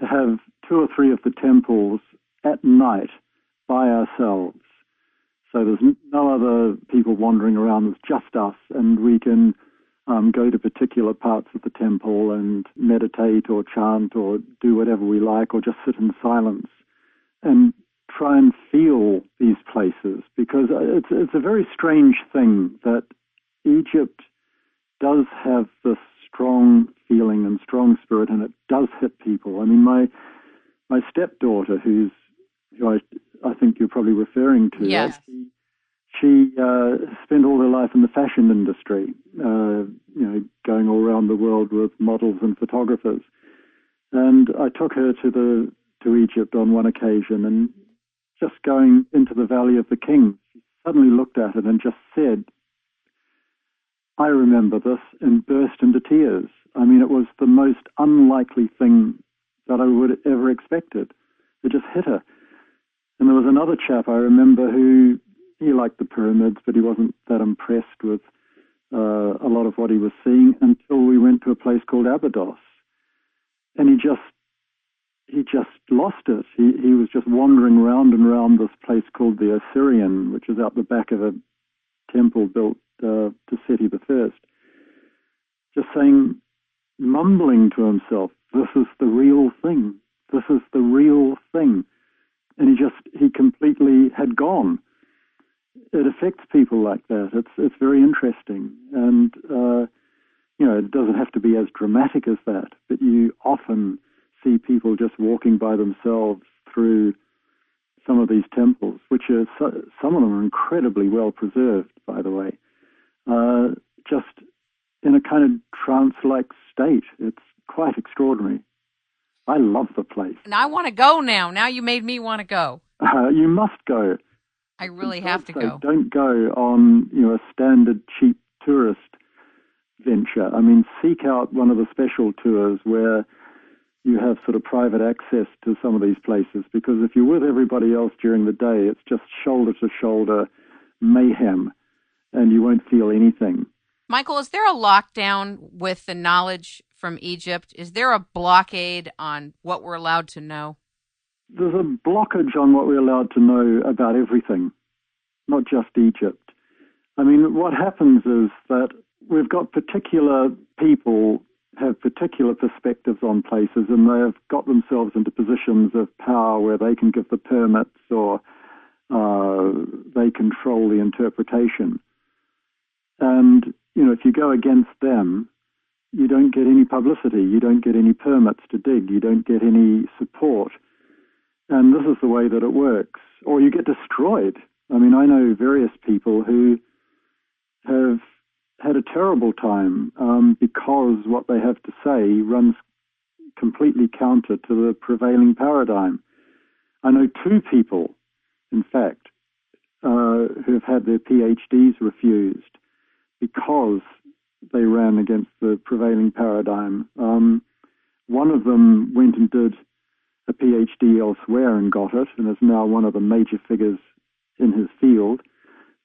to have 2 or 3 of the temples at night by ourselves. So there's no other people wandering around, there's just us, and we can go to particular parts of the temple and meditate or chant or do whatever we like, or just sit in silence and try and feel these places, because it's a very strange thing that Egypt does have this strong feeling and strong spirit, and it does hit people. I mean, my stepdaughter, who I think you're probably referring to, yes. She spent all her life in the fashion industry, you know, going all around the world with models and photographers. And I took her to Egypt on one occasion, and just going into the Valley of the Kings, she suddenly looked at it and just said, "I remember this," and burst into tears. I mean, it was the most unlikely thing that I would have ever expected. It just hit her. And there was another chap I remember who, he liked the pyramids, but he wasn't that impressed with a lot of what he was seeing until we went to a place called Abydos. And he just lost it. He was just wandering round and round this place called the Assyrian, which is out the back of a temple built to Seti I, just saying, mumbling to himself, "This is the real thing. This is the real thing." And he completely had gone. It affects people like that. It's very interesting. And, you know, it doesn't have to be as dramatic as that, but you often see people just walking by themselves through some of these temples, which are, some of them are incredibly well preserved, by the way, just in a kind of trance-like state. It's quite extraordinary. I love the place. And I want to go now. Now you made me want to go. You must go. I really have to go. Don't go on, you know, a standard cheap tourist venture. I mean, seek out one of the special tours where you have sort of private access to some of these places, because if you're with everybody else during the day, it's just shoulder to shoulder mayhem, and you won't feel anything. Michael, is there a lockdown with the knowledge from Egypt? Is there a blockade on what we're allowed to know? There's a blockage on what we're allowed to know about everything, not just Egypt. I mean, what happens is that we've got particular people have particular perspectives on places, and they have got themselves into positions of power where they can give the permits, or they control the interpretation. And, you know, if you go against them, you don't get any publicity, you don't get any permits to dig, you don't get any support. And this is the way that it works. Or you get destroyed. I mean, I know various people who have had a terrible time because what they have to say runs completely counter to the prevailing paradigm. I know 2 people, in fact, who have had their PhDs refused because they ran against the prevailing paradigm. One of them went and did a PhD elsewhere and got it, and is now one of the major figures in his field.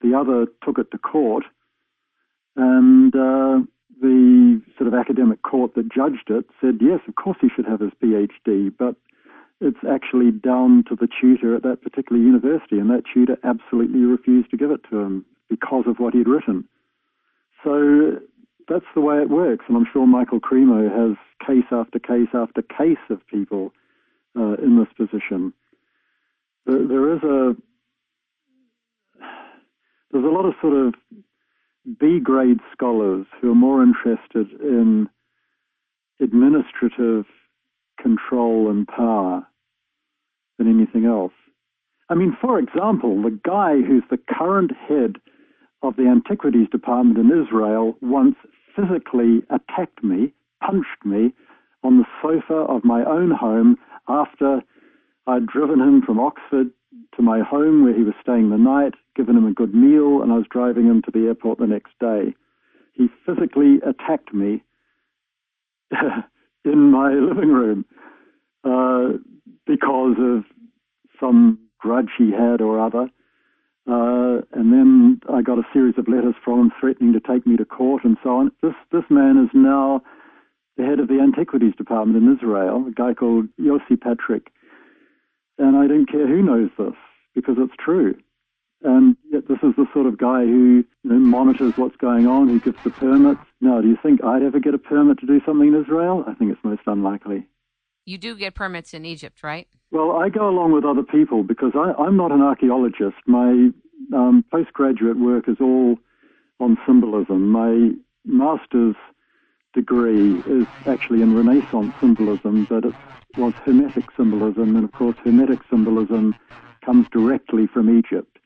The other took it to court, and the sort of academic court that judged it said, yes, of course he should have his PhD, but it's actually down to the tutor at that particular university, and that tutor absolutely refused to give it to him because of what he'd written. So that's the way it works, and I'm sure Michael Cremo has case after case after case of people in this position. There's a lot of sort of B-grade scholars who are more interested in administrative control and power than anything else. I mean, for example, the guy who's the current head of the antiquities department in Israel once physically attacked me, punched me on the sofa of my own home after I'd driven him from Oxford to my home where he was staying the night, given him a good meal, and I was driving him to the airport the next day. He physically attacked me in my living room because of some grudge he had or other. And then I got a series of letters from him threatening to take me to court and so on. This man is now the head of the antiquities department in Israel, a guy called Yossi Patrick. And I don't care who knows this, because it's true. And yet this is the sort of guy who monitors what's going on, who gives the permits. Now, do you think I'd ever get a permit to do something in Israel? I think it's most unlikely. You do get permits in Egypt, right? Well, I go along with other people because I'm not an archaeologist. My postgraduate work is all on symbolism. My master's degree is actually in Renaissance symbolism, but it was Hermetic symbolism, and of course Hermetic symbolism comes directly from Egypt.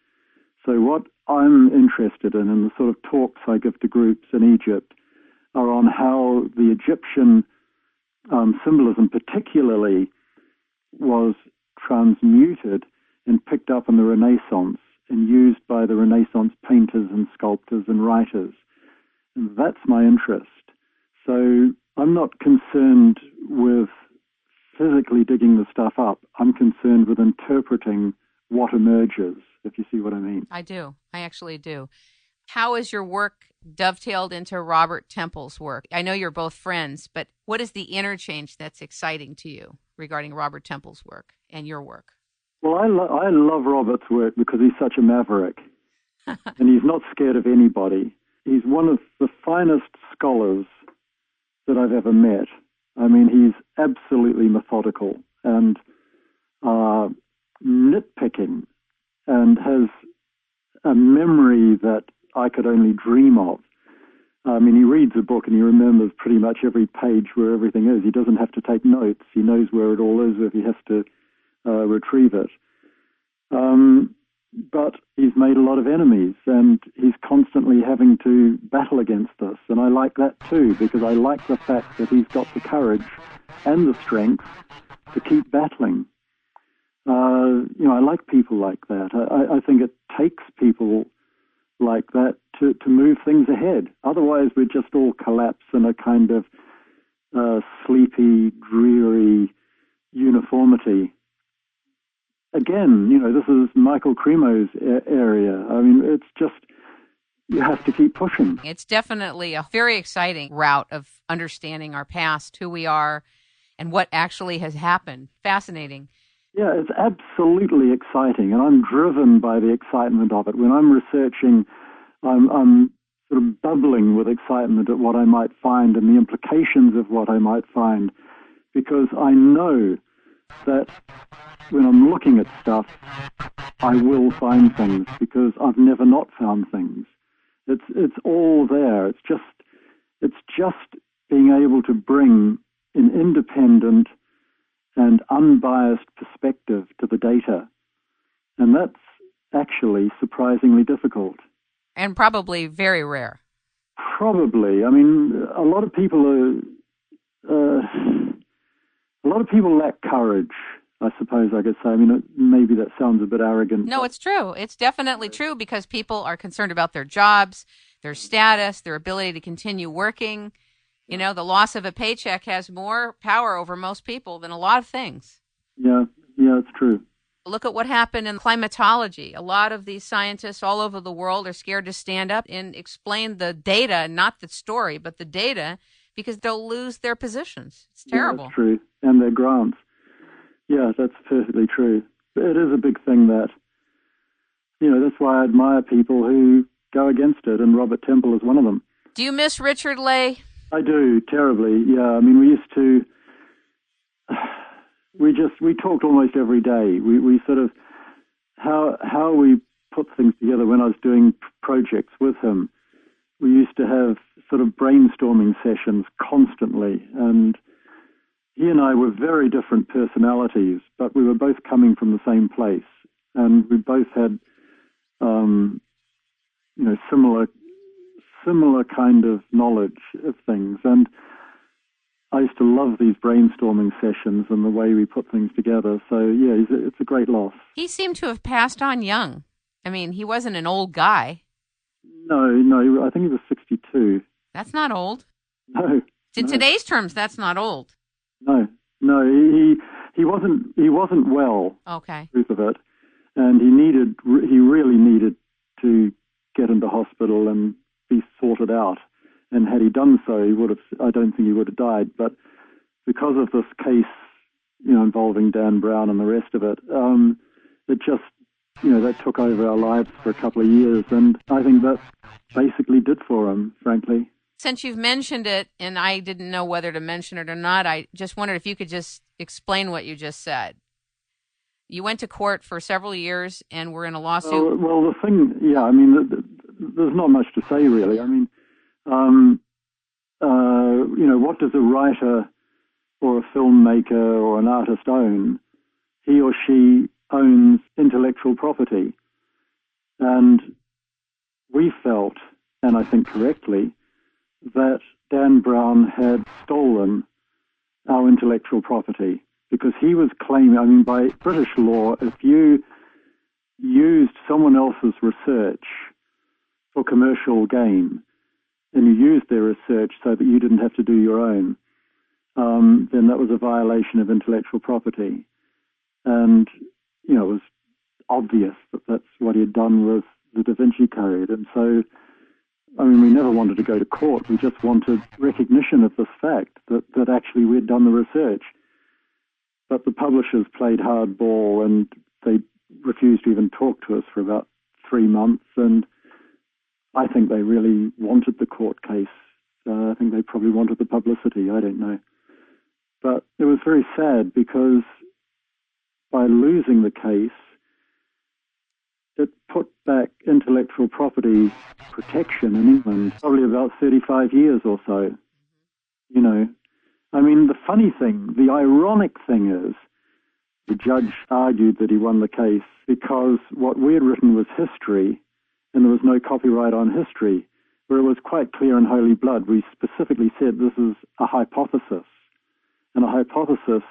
So what I'm interested in, and the sort of talks I give to groups in Egypt, are on how the Egyptian symbolism particularly was transmuted and picked up in the Renaissance and used by the Renaissance painters and sculptors and writers. And that's my interest. So I'm not concerned with physically digging the stuff up. I'm concerned with interpreting what emerges, if you see what I mean. I do. I actually do. How is your work dovetailed into Robert Temple's work? I know you're both friends, but what is the interchange that's exciting to you regarding Robert Temple's work and your work? Well, I love Robert's work because he's such a maverick, and he's not scared of anybody. He's one of the finest scholars that I've ever met. I mean, he's absolutely methodical and nitpicking, and has a memory that I could only dream of. I mean, he reads a book and he remembers pretty much every page where everything is. He doesn't have to take notes. He knows where it all is if he has to retrieve it. But he's made a lot of enemies, and he's constantly having to battle against this. And I like that too, because I like the fact that he's got the courage and the strength to keep battling. I like people like that. I think it takes people like that to move things ahead. Otherwise, we'd just all collapse in a kind of sleepy, dreary uniformity. Again, this is Michael Cremo's area. I mean, it's just, you have to keep pushing. It's definitely a very exciting route of understanding our past, who we are, and what actually has happened. Fascinating. Yeah, it's absolutely exciting, and I'm driven by the excitement of it. When I'm researching, I'm sort of bubbling with excitement at what I might find and the implications of what I might find, because I know that when I'm looking at stuff, I will find things, because I've never not found things. It's all there. It's just being able to bring an independent and unbiased perspective to the data. And that's actually surprisingly difficult. And probably very rare. Probably. I mean, a lot of people lack courage, I suppose I could say. I mean, maybe that sounds a bit arrogant. No, it's true. It's definitely true, because people are concerned about their jobs, their status, their ability to continue working. You know, the loss of a paycheck has more power over most people than a lot of things. Yeah, it's true. Look at what happened in climatology. A lot of these scientists all over the world are scared to stand up and explain the data, not the story, but the data, because they'll lose their positions. It's terrible. Yeah, that's true. And their grants. Yeah, that's perfectly true. It is a big thing that, you know, that's why I admire people who go against it, and Robert Temple is one of them. Do you miss Richard Lay? I do, terribly. Yeah, I mean, we used to... We talked almost every day. We sort of, how we put things together when I was doing projects with him, we used to have sort of brainstorming sessions constantly, and he and I were very different personalities, but we were both coming from the same place, and we both had, you know, similar kind of knowledge of things, and I used to love these brainstorming sessions and the way we put things together. So, yeah, it's a great loss. He seemed to have passed on young. I mean, he wasn't an old guy. No, I think he was 62. That's not old. No. In today's terms, that's not old. No, he wasn't well. Okay. Truth of it, and he really needed to get into hospital and be sorted out. And had he done so, I don't think he would have died. But because of this case, you know, involving Dan Brown and the rest of it, it just, you know, that took over our lives for a couple of years. And I think that basically did for him, frankly. Since you've mentioned it, and I didn't know whether to mention it or not, I just wondered if you could just explain what you just said. You went to court for several years and were in a lawsuit. Well, the thing, yeah, I mean, there's not much to say, really. I mean, you know, what does a writer or a filmmaker or an artist own? He or she owns intellectual property. And we felt, and I think correctly, that Dan Brown had stolen our intellectual property because he was claiming, I mean, by British law, if you used someone else's research for commercial gain, and you used their research so that you didn't have to do your own, then that was a violation of intellectual property. And, you know, it was obvious that that's what he had done with the Da Vinci Code. And so, I mean, we never wanted to go to court. We just wanted recognition of this fact that actually we had done the research. But the publishers played hardball, and they refused to even talk to us for about 3 months. And I think they really wanted the court case. I think they probably wanted the publicity. I don't know. But it was very sad because by losing the case, it put back intellectual property protection in England probably about 35 years or so. You know, I mean, the funny thing, the ironic thing is, the judge argued that he won the case because what we had written was history, and there was no copyright on history, where it was quite clear in Holy Blood. We specifically said this is a hypothesis, and a hypothesis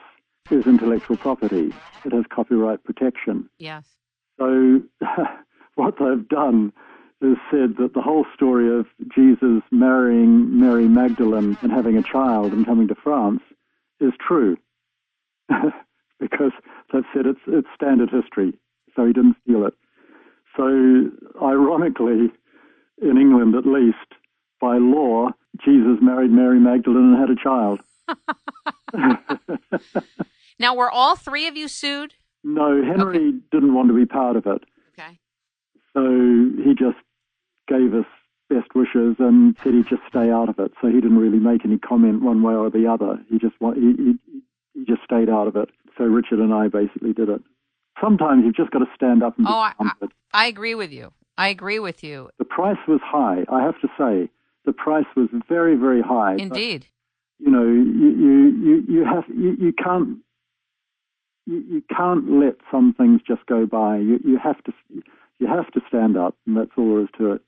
is intellectual property. It has copyright protection. Yes. So what they've done is said that the whole story of Jesus marrying Mary Magdalene and having a child and coming to France is true, because they've said it's standard history, so he didn't steal it. So, ironically, in England at least, by law, Jesus married Mary Magdalene and had a child. Now, were all three of you sued? No, Henry didn't want to be part of it. Okay. So he just gave us best wishes and said he'd just stay out of it. So he didn't really make any comment one way or the other. He just stayed out of it. So Richard and I basically did it. Sometimes you've just got to stand up and be comforted. I agree with you. I agree with you. The price was high, I have to say. The price was very, very high. Indeed. But, you know, you can't let some things just go by. You have to stand up, and that's all there is to it.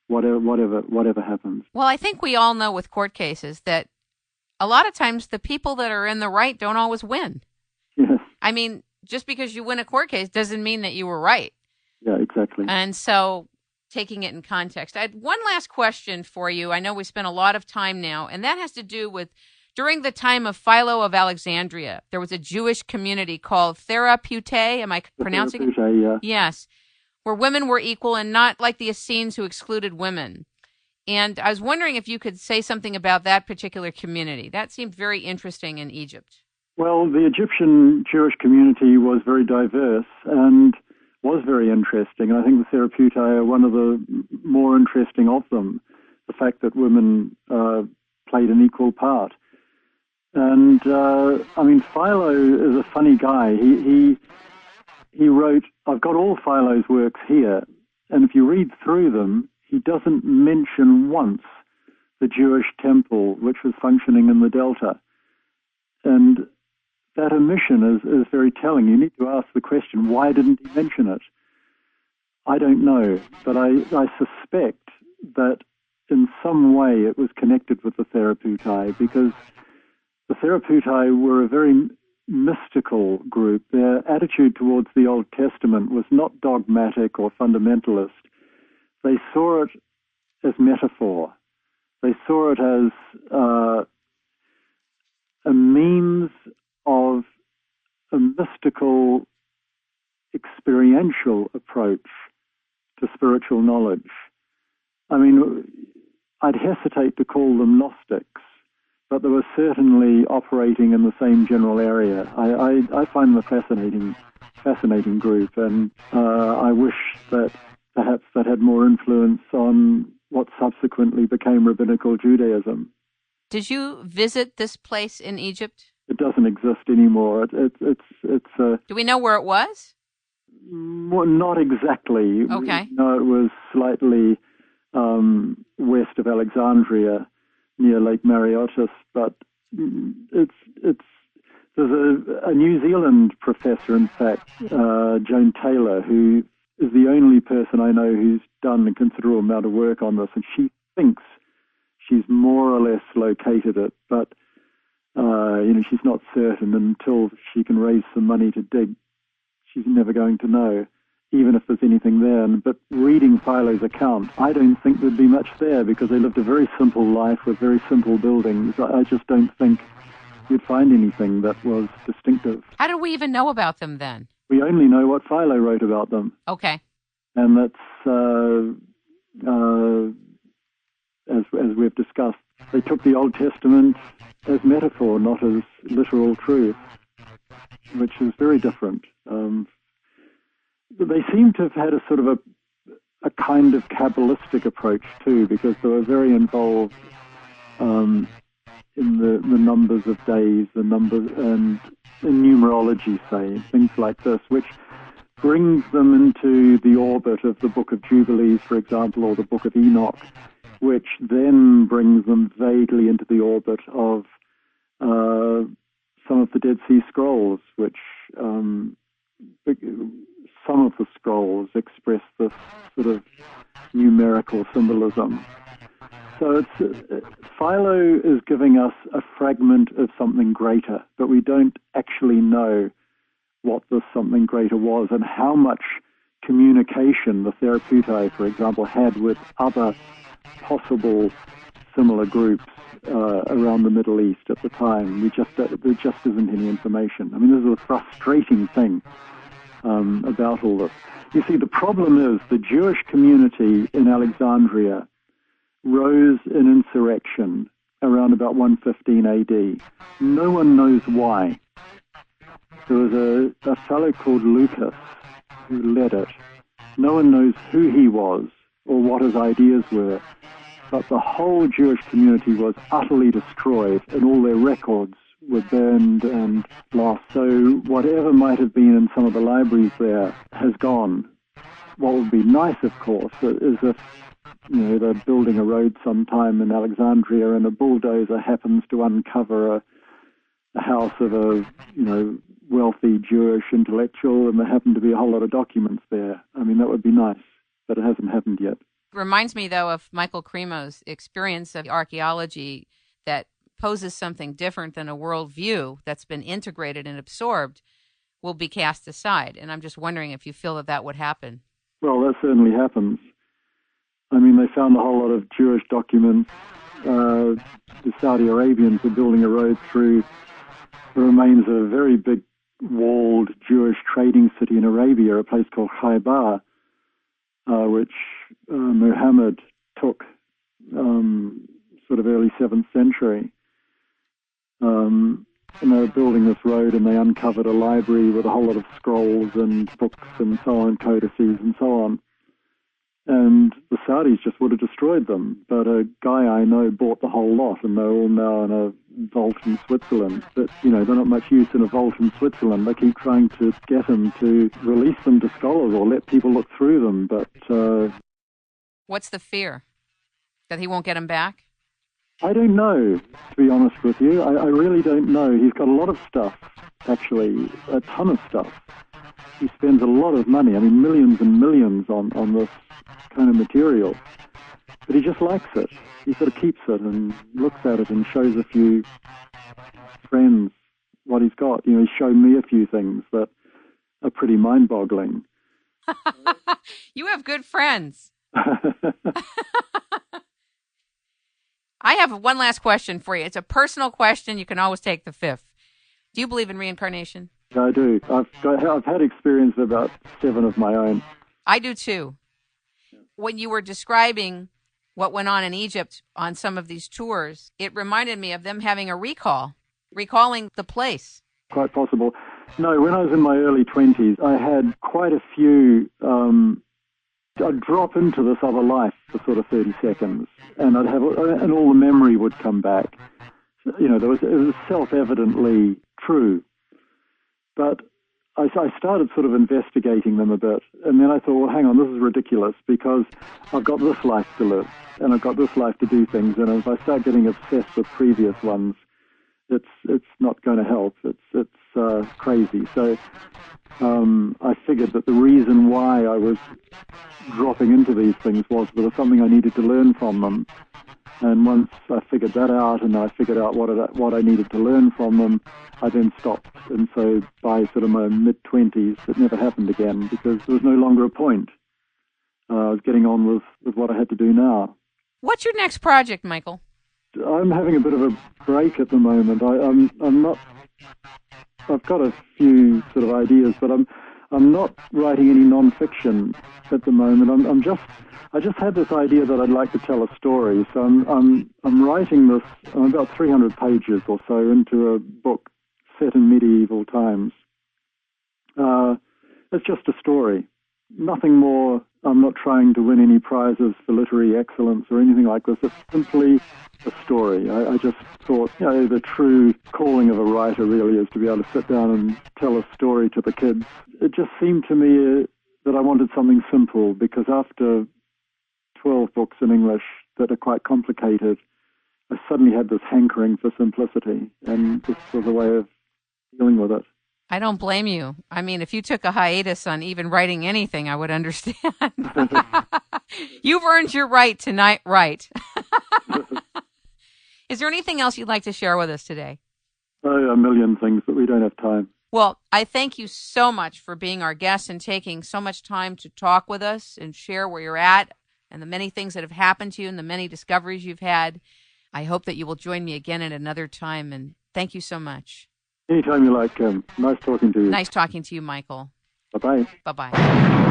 Whatever happens. Well, I think we all know with court cases that a lot of times the people that are in the right don't always win. Yes. I mean, just because you win a court case doesn't mean that you were right. Yeah, exactly. And so taking it in context. I had one last question for you. I know we spent a lot of time now, and that has to do with during the time of Philo of Alexandria, there was a Jewish community called Therapeutae. Am I pronouncing it? Yeah. Yes, where women were equal and not like the Essenes who excluded women. And I was wondering if you could say something about that particular community. That seemed very interesting in Egypt. Well, the Egyptian Jewish community was very diverse and was very interesting. I think the Therapeutae are one of the more interesting of them, the fact that women played an equal part. And, Philo is a funny guy. He wrote, I've got all Philo's works here, and if you read through them, he doesn't mention once the Jewish temple, which was functioning in the Delta. And that omission is very telling. You need to ask the question, why didn't he mention it? I don't know, but I suspect that in some way it was connected with the Therapeutae, because the Therapeutae were a very mystical group. Their attitude towards the Old Testament was not dogmatic or fundamentalist. They saw it as metaphor. They saw it as a means of a mystical, experiential approach to spiritual knowledge. I mean, I'd hesitate to call them Gnostics, but they were certainly operating in the same general area. I find them a fascinating group, and I wish that perhaps that had more influence on what subsequently became rabbinical Judaism. Did you visit this place in Egypt? It doesn't exist anymore. Do we know where it was? Well, not exactly. Okay. No, it was slightly west of Alexandria, near Lake Mareotis. But there's a New Zealand professor, in fact, Joan Taylor, who is the only person I know who's done a considerable amount of work on this, and she thinks she's more or less located it, but she's not certain until she can raise some money to dig. She's never going to know, even if there's anything there. But reading Philo's account, I don't think there'd be much there, because they lived a very simple life with very simple buildings. I just don't think you'd find anything that was distinctive. How do we even know about them then? We only know what Philo wrote about them. Okay. And that's, as we've discussed, they took the Old Testament as metaphor, not as literal truth, which is very different. They seem to have had a sort of a kind of Kabbalistic approach too, because they were very involved in the numbers of days, the numbers, and in numerology, say, things like this, which brings them into the orbit of the Book of Jubilees, for example, or the Book of Enoch, which then brings them vaguely into the orbit of some of the Dead Sea Scrolls, which some of the scrolls express this sort of numerical symbolism. So Philo is giving us a fragment of something greater, but we don't actually know what this something greater was and how much communication the Therapeutae, for example, had with other possible similar groups around the Middle East at the time. There just isn't any information. I mean, this is a frustrating thing about all this. You see, the problem is the Jewish community in Alexandria rose in insurrection around about 115 AD. No one knows why. There was a fellow called Lucas who led it. No one knows who he was or what his ideas were, but the whole Jewish community was utterly destroyed and all their records were burned and lost. So whatever might have been in some of the libraries there has gone. What would be nice, of course, is if they're building a road sometime in Alexandria and a bulldozer happens to uncover a house of a wealthy Jewish intellectual, and there happen to be a whole lot of documents there. I mean, that would be nice, but it hasn't happened yet. Reminds me, though, of Michael Cremo's experience of archaeology that poses something different than a worldview that's been integrated and absorbed will be cast aside. And I'm just wondering if you feel that would happen. Well, that certainly happens. I mean, they found a whole lot of Jewish documents. The Saudi Arabians were building a road through the remains of a very big walled Jewish trading city in Arabia, a place called Khaybar, which Muhammad took sort of early 7th century. And they were building this road, and they uncovered a library with a whole lot of scrolls and books and so on, codices and so on. And the Saudis just would have destroyed them. But a guy I know bought the whole lot, and they're all now in a vault in Switzerland. But, you know, they're not much use in a vault in Switzerland. They keep trying to get him to release them to scholars or let people look through them. But what's the fear? That he won't get them back? I don't know, to be honest with you. I really don't know. He's got a lot of stuff, actually, a ton of stuff. He spends a lot of money, I mean, millions and millions on this kind of material. But he just likes it. He sort of keeps it and looks at it and shows a few friends what he's got. You know, he's shown me a few things that are pretty mind-boggling. You have good friends. I have one last question for you. It's a personal question. You can always take the fifth. Do you believe in reincarnation? I do. I've had experience of about 7 of my own. I do too. When you were describing what went on in Egypt on some of these tours, it reminded me of them having a recalling the place. Quite possible. No, when I was in my early 20s, I had quite a few... I'd drop into this other life for sort of 30 seconds, and and all the memory would come back. You know, it was self-evidently true. But I started sort of investigating them a bit, and then I thought, well, hang on, this is ridiculous, because I've got this life to live, and I've got this life to do things, and if I start getting obsessed with previous ones, it's not going to help. It's crazy. So I figured that the reason why I was dropping into these things was there was something I needed to learn from them. And once I figured that out, and I figured out what I needed to learn from them, I then stopped. And so by sort of my mid-20s, it never happened again, because there was no longer a point. I was getting on with what I had to do now. What's your next project, Michael? I'm having a bit of a break at the moment. I'm not... I've got a few sort of ideas, but I'm not writing any non-fiction at the moment. I just had this idea that I'd like to tell a story. So I'm writing this. I'm about 300 pages or so into a book set in medieval times. It's just a story, nothing more. I'm not trying to win any prizes for literary excellence or anything like this. It's simply a story. I just thought, you know, the true calling of a writer really is to be able to sit down and tell a story to the kids. It just seemed to me that I wanted something simple, because after 12 books in English that are quite complicated, I suddenly had this hankering for simplicity, and this was a way of dealing with it. I don't blame you. I mean, if you took a hiatus on even writing anything, I would understand. You've earned your right to not write. Is there anything else you'd like to share with us today? Oh, a million things, but we don't have time. Well, I thank you so much for being our guest and taking so much time to talk with us and share where you're at and the many things that have happened to you and the many discoveries you've had. I hope that you will join me again at another time, and thank you so much. Anytime you like, Kim. Nice talking to you. Nice talking to you, Michael. Bye-bye. Bye-bye.